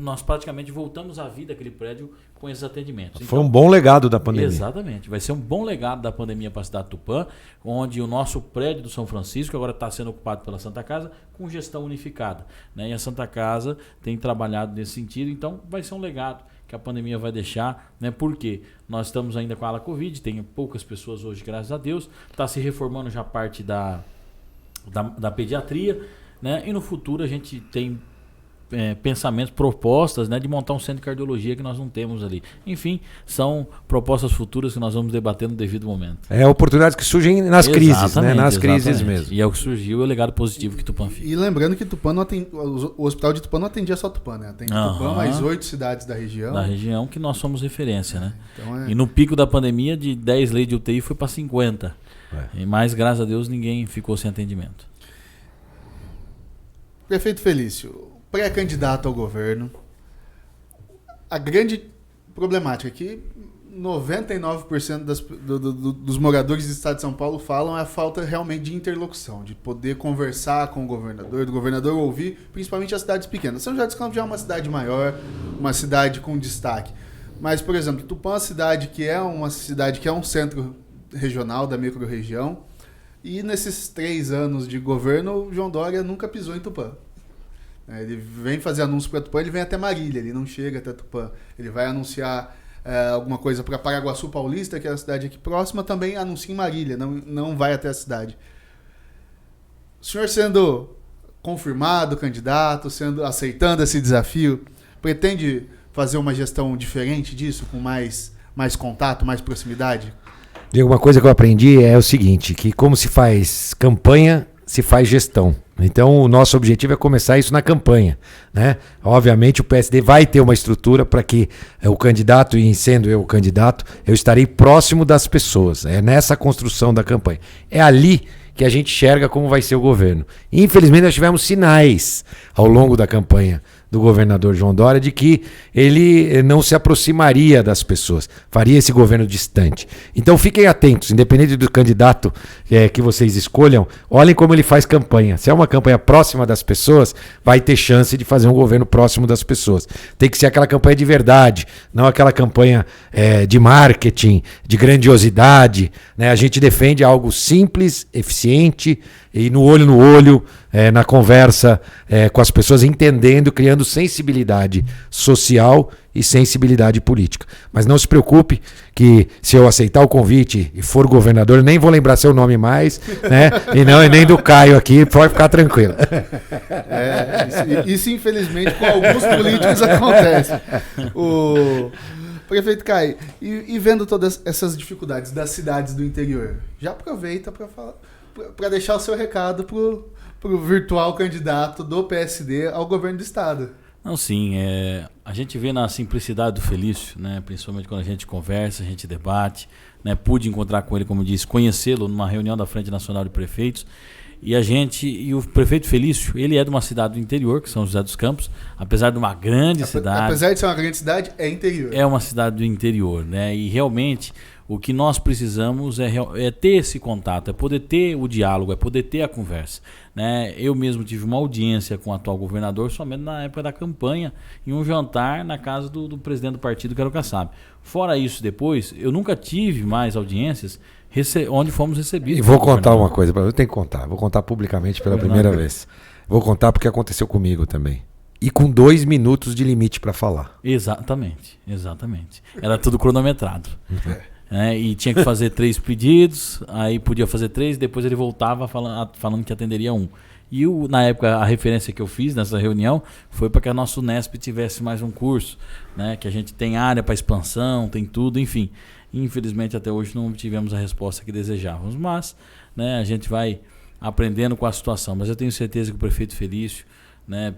nós praticamente voltamos à vida aquele prédio com esses atendimentos. Foi um bom legado da pandemia. Exatamente. Vai ser um bom legado da pandemia para a cidade de Tupã, onde o nosso prédio do São Francisco agora está sendo ocupado pela Santa Casa com gestão unificada. Né? E a Santa Casa tem trabalhado nesse sentido, então vai ser um legado que a pandemia vai deixar, né? Porque nós estamos ainda com a ala Covid, tem poucas pessoas hoje, graças a Deus, está se reformando já parte da pediatria, né? E no futuro a gente tem pensamentos, propostas, né, de montar um centro de cardiologia que nós não temos ali. Enfim, são propostas futuras que nós vamos debater no devido momento. Oportunidades que surgem nas crises, né? Nas crises mesmo. E é o que surgiu, o legado positivo que Tupã fica. E lembrando que Tupã não atende, o hospital de Tupã não atendia só Tupã, né? Atende Tupã, mais 8 cidades da região. Da região que nós somos referência, né? Então E no pico da pandemia, de 10 leitos de UTI foi para 50. Mas, graças a Deus, ninguém ficou sem atendimento. Prefeito Felício, pré-candidato ao governo, a grande problemática que 99% dos moradores do estado de São Paulo falam é a falta realmente de interlocução, de poder conversar com o governador, do governador ouvir, principalmente as cidades pequenas. São José dos Campos já é uma cidade maior, uma cidade com destaque. Mas, por exemplo, Tupã é uma cidade que é um centro regional da microrregião, e nesses 3 anos de governo, o João Dória nunca pisou em Tupã. Ele vem fazer anúncio para Tupã, ele vem até Marília, ele não chega até Tupã. Ele vai anunciar alguma coisa para Paraguaçu Paulista, que é a cidade aqui próxima, também anuncia em Marília, não vai até a cidade. O senhor sendo confirmado candidato, aceitando esse desafio, pretende fazer uma gestão diferente disso, com mais contato, mais proximidade? Diego, uma coisa que eu aprendi é o seguinte, que como se faz campanha, se faz gestão. Então, o nosso objetivo é começar isso na campanha, né? Obviamente, o PSD vai ter uma estrutura para que o candidato, e sendo eu o candidato, eu estarei próximo das pessoas. É nessa construção da campanha. É ali que a gente enxerga como vai ser o governo. Infelizmente, nós tivemos sinais ao longo da campanha do governador João Dória de que ele não se aproximaria das pessoas, faria esse governo distante. Então fiquem atentos, independente do candidato que vocês escolham, olhem como ele faz campanha. Se é uma campanha próxima das pessoas, vai ter chance de fazer um governo próximo das pessoas. Tem que ser aquela campanha de verdade, não aquela campanha de marketing, de grandiosidade, né? A gente defende algo simples, eficiente e no olho, na conversa com as pessoas, entendendo, criando sensibilidade social e sensibilidade política. Mas não se preocupe que se eu aceitar o convite e for governador, nem vou lembrar seu nome mais, né? E nem do Caio aqui, pode ficar tranquilo. Isso infelizmente com alguns políticos acontece. O prefeito Caio, e vendo todas essas dificuldades das cidades do interior, já aproveita para deixar o seu recado pro virtual candidato do PSD ao governo do estado. Não, sim, a gente vê na simplicidade do Felício, né? Principalmente quando a gente conversa, a gente debate, né? Pude encontrar com ele, como disse, conhecê-lo numa reunião da Frente Nacional de Prefeitos, e o prefeito Felício, ele é de uma cidade do interior, que São José dos Campos, apesar de uma grande cidade. Apesar de ser uma grande cidade, é interior. É uma cidade do interior, né? E realmente o que nós precisamos é ter esse contato, é poder ter o diálogo, é poder ter a conversa, né? Eu mesmo tive uma audiência com o atual governador somente na época da campanha, em um jantar na casa do presidente do partido, que era o Kassab. Fora isso, depois, eu nunca tive mais audiências onde fomos recebidos. E vou contar uma coisa, eu tenho que contar, vou contar publicamente pela primeira vez. Vou contar porque aconteceu comigo também. E com 2 minutos de limite para falar. Exatamente. Era tudo cronometrado. E tinha que fazer 3 pedidos, aí podia fazer 3, depois ele voltava falando que atenderia 1. E na época a referência que eu fiz nessa reunião foi para que a nossa Unesp tivesse mais um curso, né? Que a gente tem área para expansão, tem tudo, enfim. Infelizmente até hoje não tivemos a resposta que desejávamos, mas, né, a gente vai aprendendo com a situação. Mas eu tenho certeza que o prefeito Felício, né,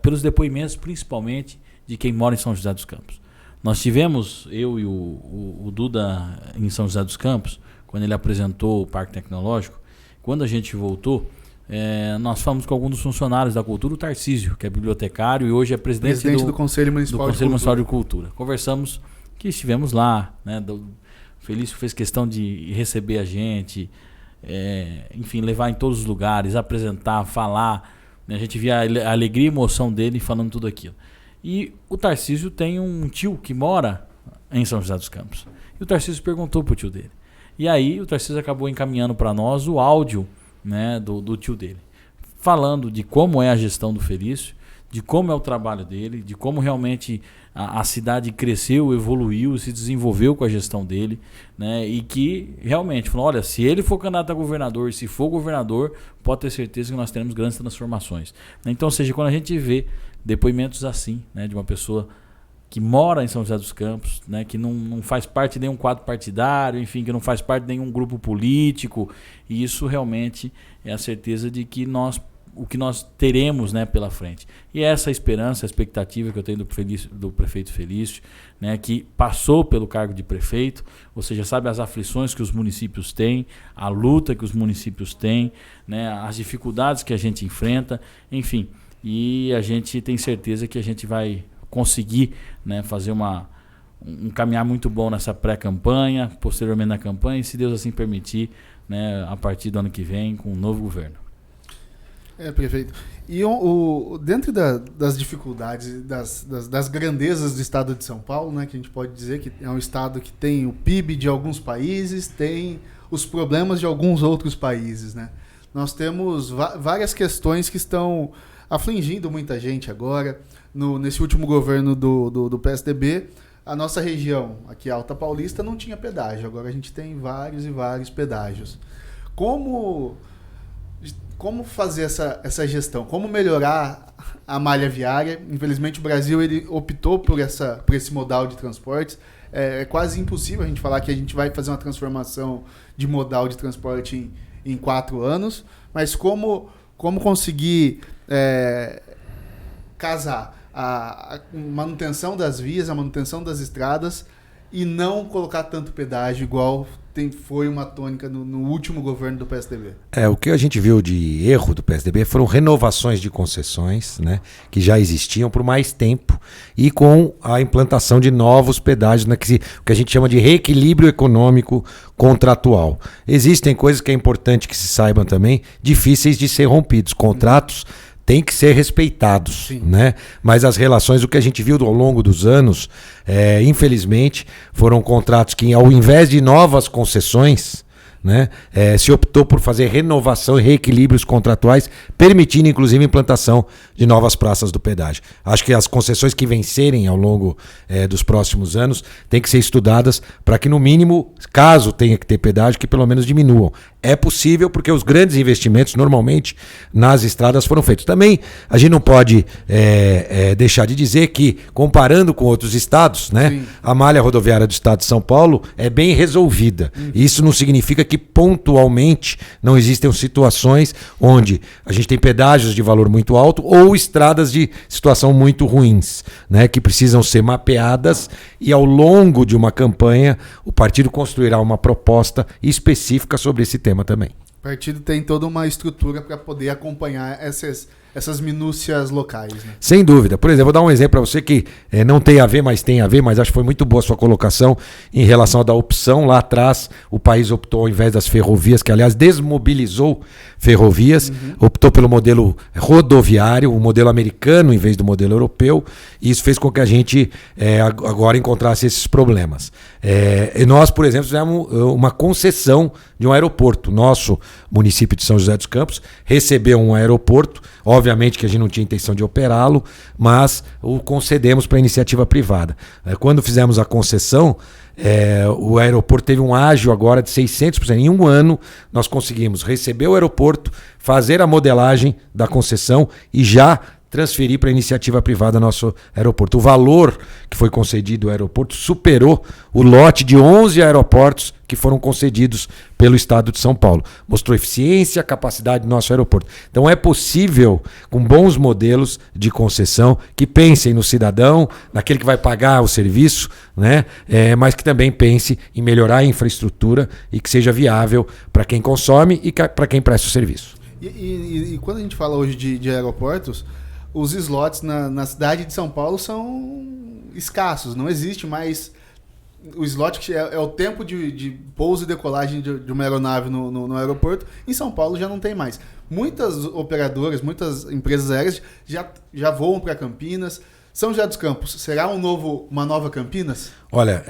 pelos depoimentos principalmente de quem mora em São José dos Campos. Nós tivemos, eu e o Duda em São José dos Campos, quando ele apresentou o Parque Tecnológico. Quando a gente voltou, nós falamos com alguns dos funcionários da cultura, o Tarcísio, que é bibliotecário e hoje é presidente do Conselho Municipal de Cultura. Conversamos que estivemos lá, né? O Felício fez questão de receber a gente, enfim, levar em todos os lugares, apresentar, falar, né? A gente via a alegria e emoção dele falando tudo aquilo. E o Tarcísio tem um tio que mora em São José dos Campos. E o Tarcísio perguntou pro tio dele. E aí o Tarcísio acabou encaminhando para nós o áudio, né, do tio dele, falando de como é a gestão do Felício, de como é o trabalho dele, de como realmente a cidade cresceu, evoluiu, se desenvolveu com a gestão dele, né? E que realmente falou, olha, se ele for candidato a governador, se for governador, pode ter certeza que nós teremos grandes transformações. Então, ou seja, quando a gente vê depoimentos assim, né, de uma pessoa que mora em São José dos Campos, né, que não faz parte de nenhum quadro partidário, enfim, que não faz parte de nenhum grupo político, e isso realmente é a certeza de que o que nós teremos, né, pela frente. E essa esperança, a expectativa que eu tenho do prefeito Felício, né, que passou pelo cargo de prefeito, ou seja, sabe as aflições que os municípios têm, a luta que os municípios têm, né, as dificuldades que a gente enfrenta, enfim, e a gente tem certeza que a gente vai conseguir, né, fazer um caminhar muito bom nessa pré-campanha, posteriormente na campanha, e se Deus assim permitir, né, a partir do ano que vem, com um novo governo. Prefeito. E dentro das dificuldades, das grandezas do estado de São Paulo, né, que a gente pode dizer que é um estado que tem o PIB de alguns países, tem os problemas de alguns outros países, né? Nós temos várias questões que estão afligindo muita gente agora. Nesse último governo do PSDB, a nossa região, aqui Alta Paulista, não tinha pedágio. Agora a gente tem vários e vários pedágios. Como fazer essa gestão? Como melhorar a malha viária? Infelizmente o Brasil ele optou por esse modal de transportes. É quase impossível a gente falar que a gente vai fazer uma transformação de modal de transporte em 4 anos, mas como conseguir casar a manutenção das vias, a manutenção das estradas e não colocar tanto pedágio igual foi uma tônica no último governo do PSDB. O que a gente viu de erro do PSDB foram renovações de concessões, né, que já existiam por mais tempo e com a implantação de novos pedágios, né, o que a gente chama de reequilíbrio econômico contratual. Existem coisas que é importante que se saibam também, difíceis de ser rompidos. Contratos têm que ser respeitados, né? Mas as relações, o que a gente viu ao longo dos anos, infelizmente, foram contratos que, ao invés de novas concessões, né, se optou por fazer renovação e reequilíbrios contratuais, permitindo inclusive a implantação de novas praças do pedágio. Acho que as concessões que vencerem ao longo dos próximos anos têm que ser estudadas para que, no mínimo, caso tenha que ter pedágio, que pelo menos diminuam. É possível porque os grandes investimentos normalmente nas estradas foram feitos. Também a gente não pode deixar de dizer que, comparando com outros estados, né, a malha rodoviária do estado de São Paulo é bem resolvida. Isso não significa que pontualmente não existem situações onde a gente tem pedágios de valor muito alto ou estradas de situação muito ruins, né, que precisam ser mapeadas, e ao longo de uma campanha o partido construirá uma proposta específica sobre esse tema também. O partido tem toda uma estrutura para poder acompanhar essas minúcias locais, né? Sem dúvida. Por exemplo, vou dar um exemplo para você que não tem a ver, mas tem a ver, mas acho que foi muito boa a sua colocação em relação à opção. Lá atrás, o país optou, ao invés das ferrovias, que aliás desmobilizou ferrovias, optou pelo modelo rodoviário, o modelo americano em vez do modelo europeu, e isso fez com que a gente agora encontrasse esses problemas. E nós, por exemplo, fizemos uma concessão de um aeroporto. Nosso município de São José dos Campos recebeu um aeroporto, obviamente que a gente não tinha intenção de operá-lo, mas o concedemos para a iniciativa privada. Quando fizemos a concessão, o aeroporto teve um ágio agora de 600%. Em um ano, nós conseguimos receber o aeroporto, fazer a modelagem da concessão e já transferir para a iniciativa privada nosso aeroporto. O valor que foi concedido ao aeroporto superou o lote de 11 aeroportos que foram concedidos pelo Estado de São Paulo. Mostrou eficiência, capacidade do nosso aeroporto. Então é possível, com bons modelos de concessão, que pensem no cidadão, naquele que vai pagar o serviço, né? Mas que também pense em melhorar a infraestrutura e que seja viável para quem consome e para quem presta o serviço. E quando a gente fala hoje de aeroportos, os slots na cidade de São Paulo são escassos. Não existe mais o slot que é o tempo de pouso e decolagem de uma aeronave no aeroporto, em São Paulo já não tem mais. Muitas operadoras, muitas empresas aéreas já voam para Campinas. São José dos Campos, será uma nova Campinas? Olha,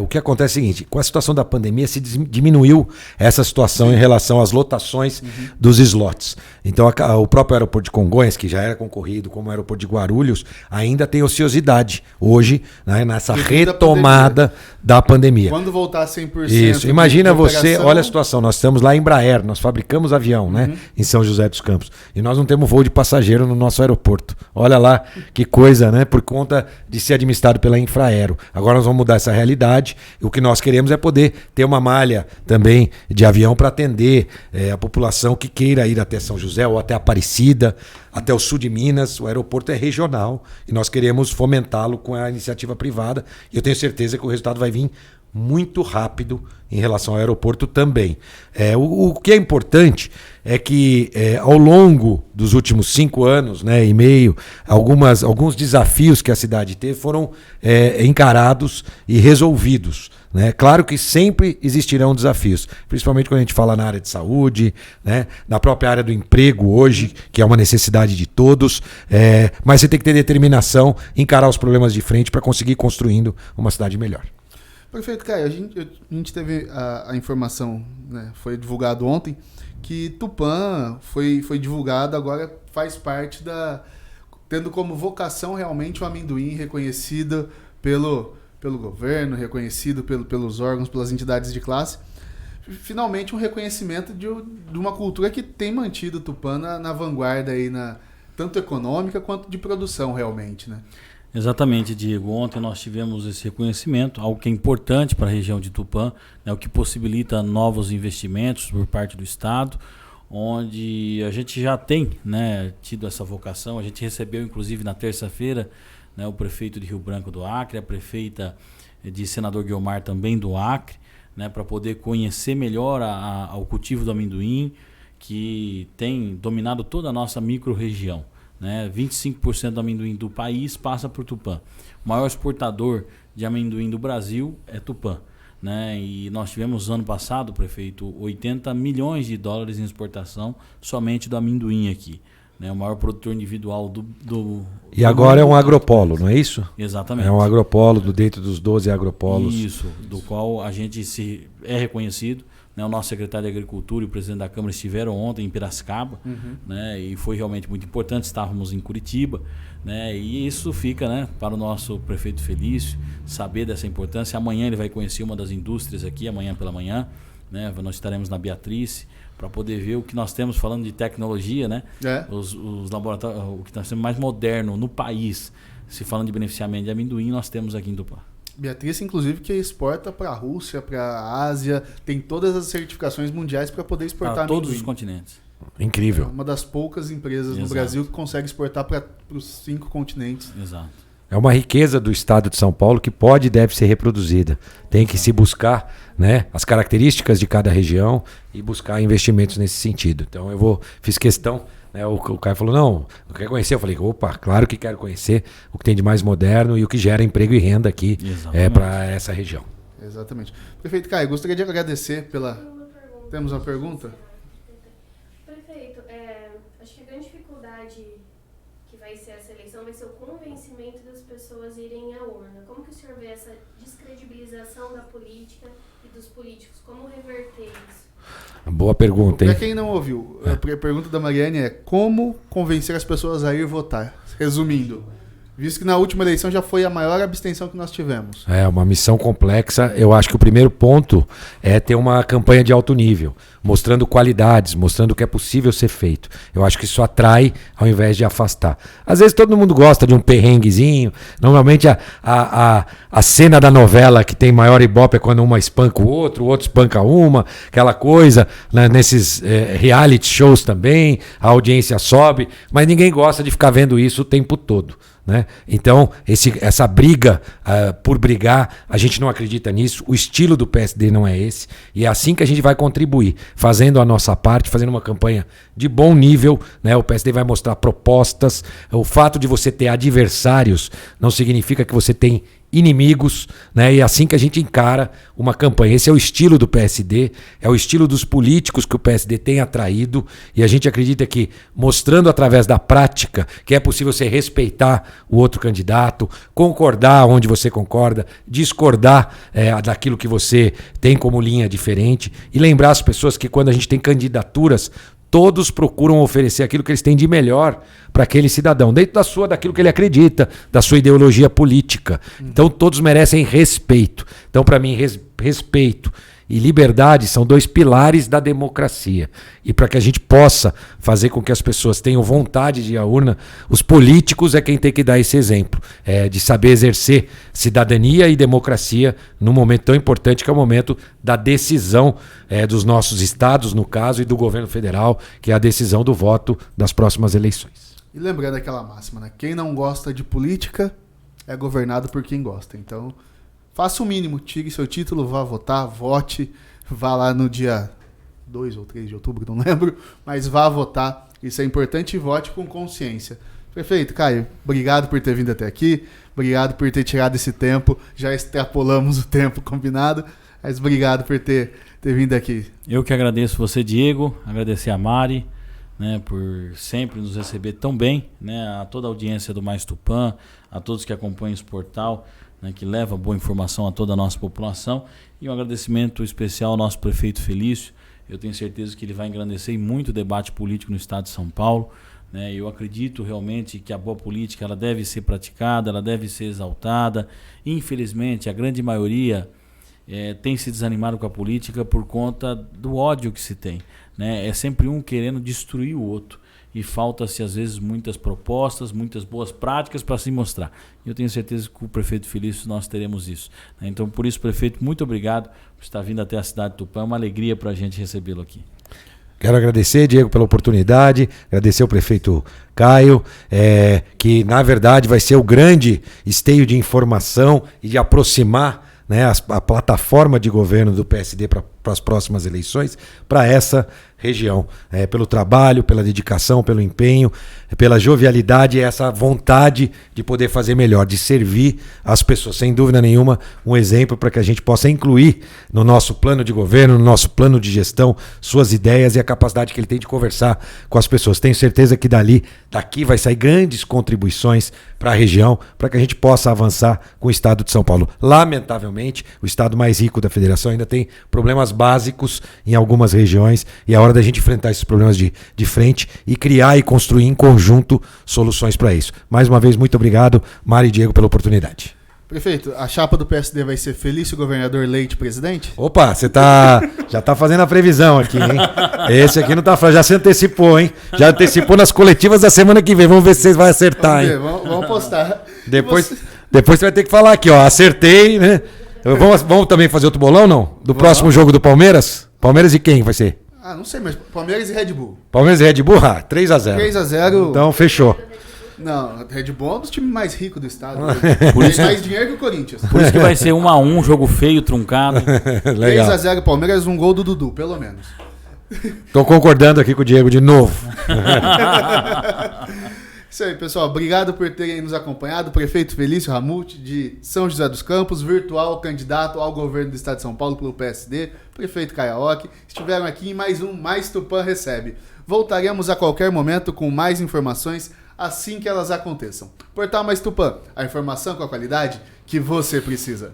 o que acontece é o seguinte, com a situação da pandemia se diminuiu essa situação em relação às lotações dos slots. Então o próprio aeroporto de Congonhas, que já era concorrido, como o aeroporto de Guarulhos, ainda tem ociosidade hoje, né, nessa retomada da pandemia. Quando voltar 100%. Isso, imagina você, olha a situação, nós estamos lá em Embraer, nós fabricamos avião, né, em São José dos Campos, e nós não temos voo de passageiro no nosso aeroporto. Olha lá que coisa, né, por conta de ser administrado pela Infraero. Agora nós vamos mudar essa realidade. O que nós queremos é poder ter uma malha também de avião para atender a população que queira ir até São José ou até Aparecida, até o sul de Minas. O aeroporto é regional e nós queremos fomentá-lo com a iniciativa privada. E eu tenho certeza que o resultado vai vir muito rápido em relação ao aeroporto também. O que é importante é que ao longo dos últimos 5 anos, né, e meio, alguns desafios que a cidade teve foram encarados e resolvidos. Né? Claro que sempre existirão desafios, principalmente quando a gente fala na área de saúde, né, na própria área do emprego hoje, que é uma necessidade de todos, mas você tem que ter determinação, encarar os problemas de frente para conseguir ir construindo uma cidade melhor. Perfeito, Caio. A gente teve a informação, né, foi divulgado ontem, que Tupã foi divulgado, agora faz parte tendo como vocação realmente o amendoim reconhecido pelo governo, reconhecido pelos órgãos, pelas entidades de classe. Finalmente um reconhecimento de uma cultura que tem mantido Tupã na vanguarda aí, tanto econômica quanto de produção realmente, né? Exatamente, Diego. Ontem nós tivemos esse reconhecimento, algo que é importante para a região de Tupã, né, o que possibilita novos investimentos por parte do Estado, onde a gente já tem, né, tido essa vocação. A gente recebeu, inclusive, na terça-feira, né, o prefeito de Rio Branco do Acre, a prefeita de Senador Guiomar também do Acre, né, para poder conhecer melhor o cultivo do amendoim, que tem dominado toda a nossa micro-região. Né, 25% do amendoim do país passa por Tupã. O maior exportador de amendoim do Brasil é Tupã. Né, e nós tivemos ano passado, prefeito, 80 milhões de dólares em exportação somente do amendoim aqui. Né, o maior produtor individual do E agora é um agropolo, não é isso? Exatamente. É um agropolo dentro dos 12 agropolos. Isso, do qual a gente é reconhecido. Né, o nosso secretário de Agricultura e o presidente da Câmara estiveram ontem em Piracicaba, né, e foi realmente muito importante. Estávamos em Curitiba, né, e isso fica, né, para o nosso prefeito Felício saber dessa importância. Amanhã ele vai conhecer uma das indústrias aqui, amanhã pela manhã, né, nós estaremos na Beatriz para poder ver o que nós temos falando de tecnologia, né, os laboratórios, o que nós temos mais moderno no país, se falando de beneficiamento de amendoim, nós temos aqui em Tupã. Beatriz, inclusive, que exporta para a Rússia, para a Ásia, tem todas as certificações mundiais para poder exportar para todos amendoim. os continentes. Incrível. É uma das poucas empresas no Brasil que consegue exportar para os 5 continentes. Exato. É uma riqueza do estado de São Paulo que pode e deve ser reproduzida. Tem que se buscar, né, as características de cada região e buscar investimentos nesse sentido. Então fiz questão, né, o Caio falou, não quer conhecer? Eu falei, opa, claro que quero conhecer o que tem de mais moderno e o que gera emprego e renda aqui para essa região. Exatamente. Prefeito Caio, gostaria de agradecer pela... Temos uma pergunta? Prefeito, acho que a grande dificuldade que vai ser essa eleição vai ser o convencimento das pessoas irem à urna. Como que o senhor vê essa descredibilização da política e dos políticos? Como reverter isso? Boa pergunta, hein? Para quem não ouviu, a pergunta da Mariane é como convencer as pessoas a ir votar? Resumindo, visto que na última eleição já foi a maior abstenção que nós tivemos. É uma missão complexa. Eu acho que o primeiro ponto é ter uma campanha de alto nível, mostrando qualidades, mostrando o que é possível ser feito. Eu acho que isso atrai ao invés de afastar. Às vezes todo mundo gosta de um perrenguezinho. Normalmente a cena da novela que tem maior ibope é quando uma espanca o outro espanca uma, aquela coisa, né, nesses reality shows também, a audiência sobe, mas ninguém gosta de ficar vendo isso o tempo todo. Né? Então, essa briga por brigar, a gente não acredita nisso. O estilo do PSD não é esse. E é assim que a gente vai contribuir, fazendo a nossa parte, fazendo uma campanha de bom nível. Né? O PSD vai mostrar propostas. O fato de você ter adversários não significa que você tem inimigos, né? E é assim que a gente encara uma campanha. Esse é o estilo do PSD, é o estilo dos políticos que o PSD tem atraído, e a gente acredita que, mostrando através da prática que é possível você respeitar o outro candidato, concordar onde você concorda, discordar daquilo que você tem como linha diferente, e lembrar as pessoas que quando a gente tem candidaturas, todos procuram oferecer aquilo que eles têm de melhor para aquele cidadão, dentro daquilo que ele acredita, da sua ideologia política. Então todos merecem respeito. Então, para mim, respeito e liberdade são 2 pilares da democracia. E para que a gente possa fazer com que as pessoas tenham vontade de ir à urna, os políticos é quem tem que dar esse exemplo, de saber exercer cidadania e democracia num momento tão importante que é o momento da decisão dos nossos estados, no caso, e do governo federal, que é a decisão do voto das próximas eleições. E lembrando aquela máxima, né? Quem não gosta de política é governado por quem gosta. Então, faça o mínimo, tire seu título, vá votar, vote, vá lá no dia 2 ou 3 de outubro, não lembro, mas vá votar, isso é importante, e vote com consciência. Prefeito, Caio, obrigado por ter vindo até aqui, obrigado por ter tirado esse tempo, já extrapolamos o tempo combinado, mas obrigado por ter vindo aqui. Eu que agradeço você, Diego, agradecer a Mari, né, por sempre nos receber tão bem, né, a toda a audiência do Mais Tupã, a todos que acompanham esse portal, né, que leva boa informação a toda a nossa população, e um agradecimento especial ao nosso prefeito Felício. Eu tenho certeza que ele vai engrandecer muito o debate político no estado de São Paulo, né. Eu acredito realmente que a boa política ela deve ser praticada, ela deve ser exaltada. Infelizmente, a grande maioria tem se desanimado com a política por conta do ódio que se tem, né? É sempre um querendo destruir o outro. E falta-se, às vezes, muitas propostas, muitas boas práticas para se mostrar. E eu tenho certeza que com o prefeito Felício nós teremos isso, né? Então, por isso, prefeito, muito obrigado por estar vindo até a cidade de Tupã. É uma alegria para a gente recebê-lo aqui. Quero agradecer, Diego, pela oportunidade, agradecer ao prefeito Caio, que, na verdade, vai ser o grande esteio de informação e de aproximar, né, a plataforma de governo do PSD para as próximas eleições, para essa região, pelo trabalho, pela dedicação, pelo empenho, pela jovialidade e essa vontade de poder fazer melhor, de servir as pessoas. Sem dúvida nenhuma, um exemplo para que a gente possa incluir no nosso plano de governo, no nosso plano de gestão, suas ideias e a capacidade que ele tem de conversar com as pessoas. Tenho certeza que daqui vai sair grandes contribuições para a região, para que a gente possa avançar com o estado de São Paulo. Lamentavelmente, o estado mais rico da federação ainda tem problemas básicos em algumas regiões, e é hora da gente enfrentar esses problemas de frente e criar e construir em conjunto soluções para isso. Mais uma vez, muito obrigado, Mari e Diego, pela oportunidade. Prefeito, a chapa do PSD vai ser Felício Governador Leite presidente? Opa, você já tá fazendo a previsão aqui, hein? Esse aqui não tá falando, já se antecipou, hein? Já antecipou nas coletivas da semana que vem. Vamos ver se vocês vão acertar, hein? Vamos postar. Depois você vai ter que falar aqui, ó. Acertei, né? Vamos também fazer outro bolão, não? Do próximo jogo do Palmeiras? Palmeiras e quem vai ser? Ah, não sei, mas Palmeiras e Red Bull. Palmeiras e Red Bull? 3-0. 3-0. Então, fechou. Não, Red Bull é um dos times mais ricos do estado. Por isso mais dinheiro que o Corinthians. Por isso que vai ser 1-1, jogo feio, truncado. 3-0 Palmeiras, um gol do Dudu, pelo menos. Tô concordando aqui com o Diego de novo. Isso aí, pessoal. Obrigado por terem nos acompanhado. Prefeito Felício Ramute, de São José dos Campos, virtual candidato ao governo do estado de São Paulo pelo PSD. Prefeito Caioque. Estiveram aqui em mais um Mais Tupã Recebe. Voltaremos a qualquer momento com mais informações assim que elas aconteçam. Portal Mais Tupã, a informação com a qualidade que você precisa.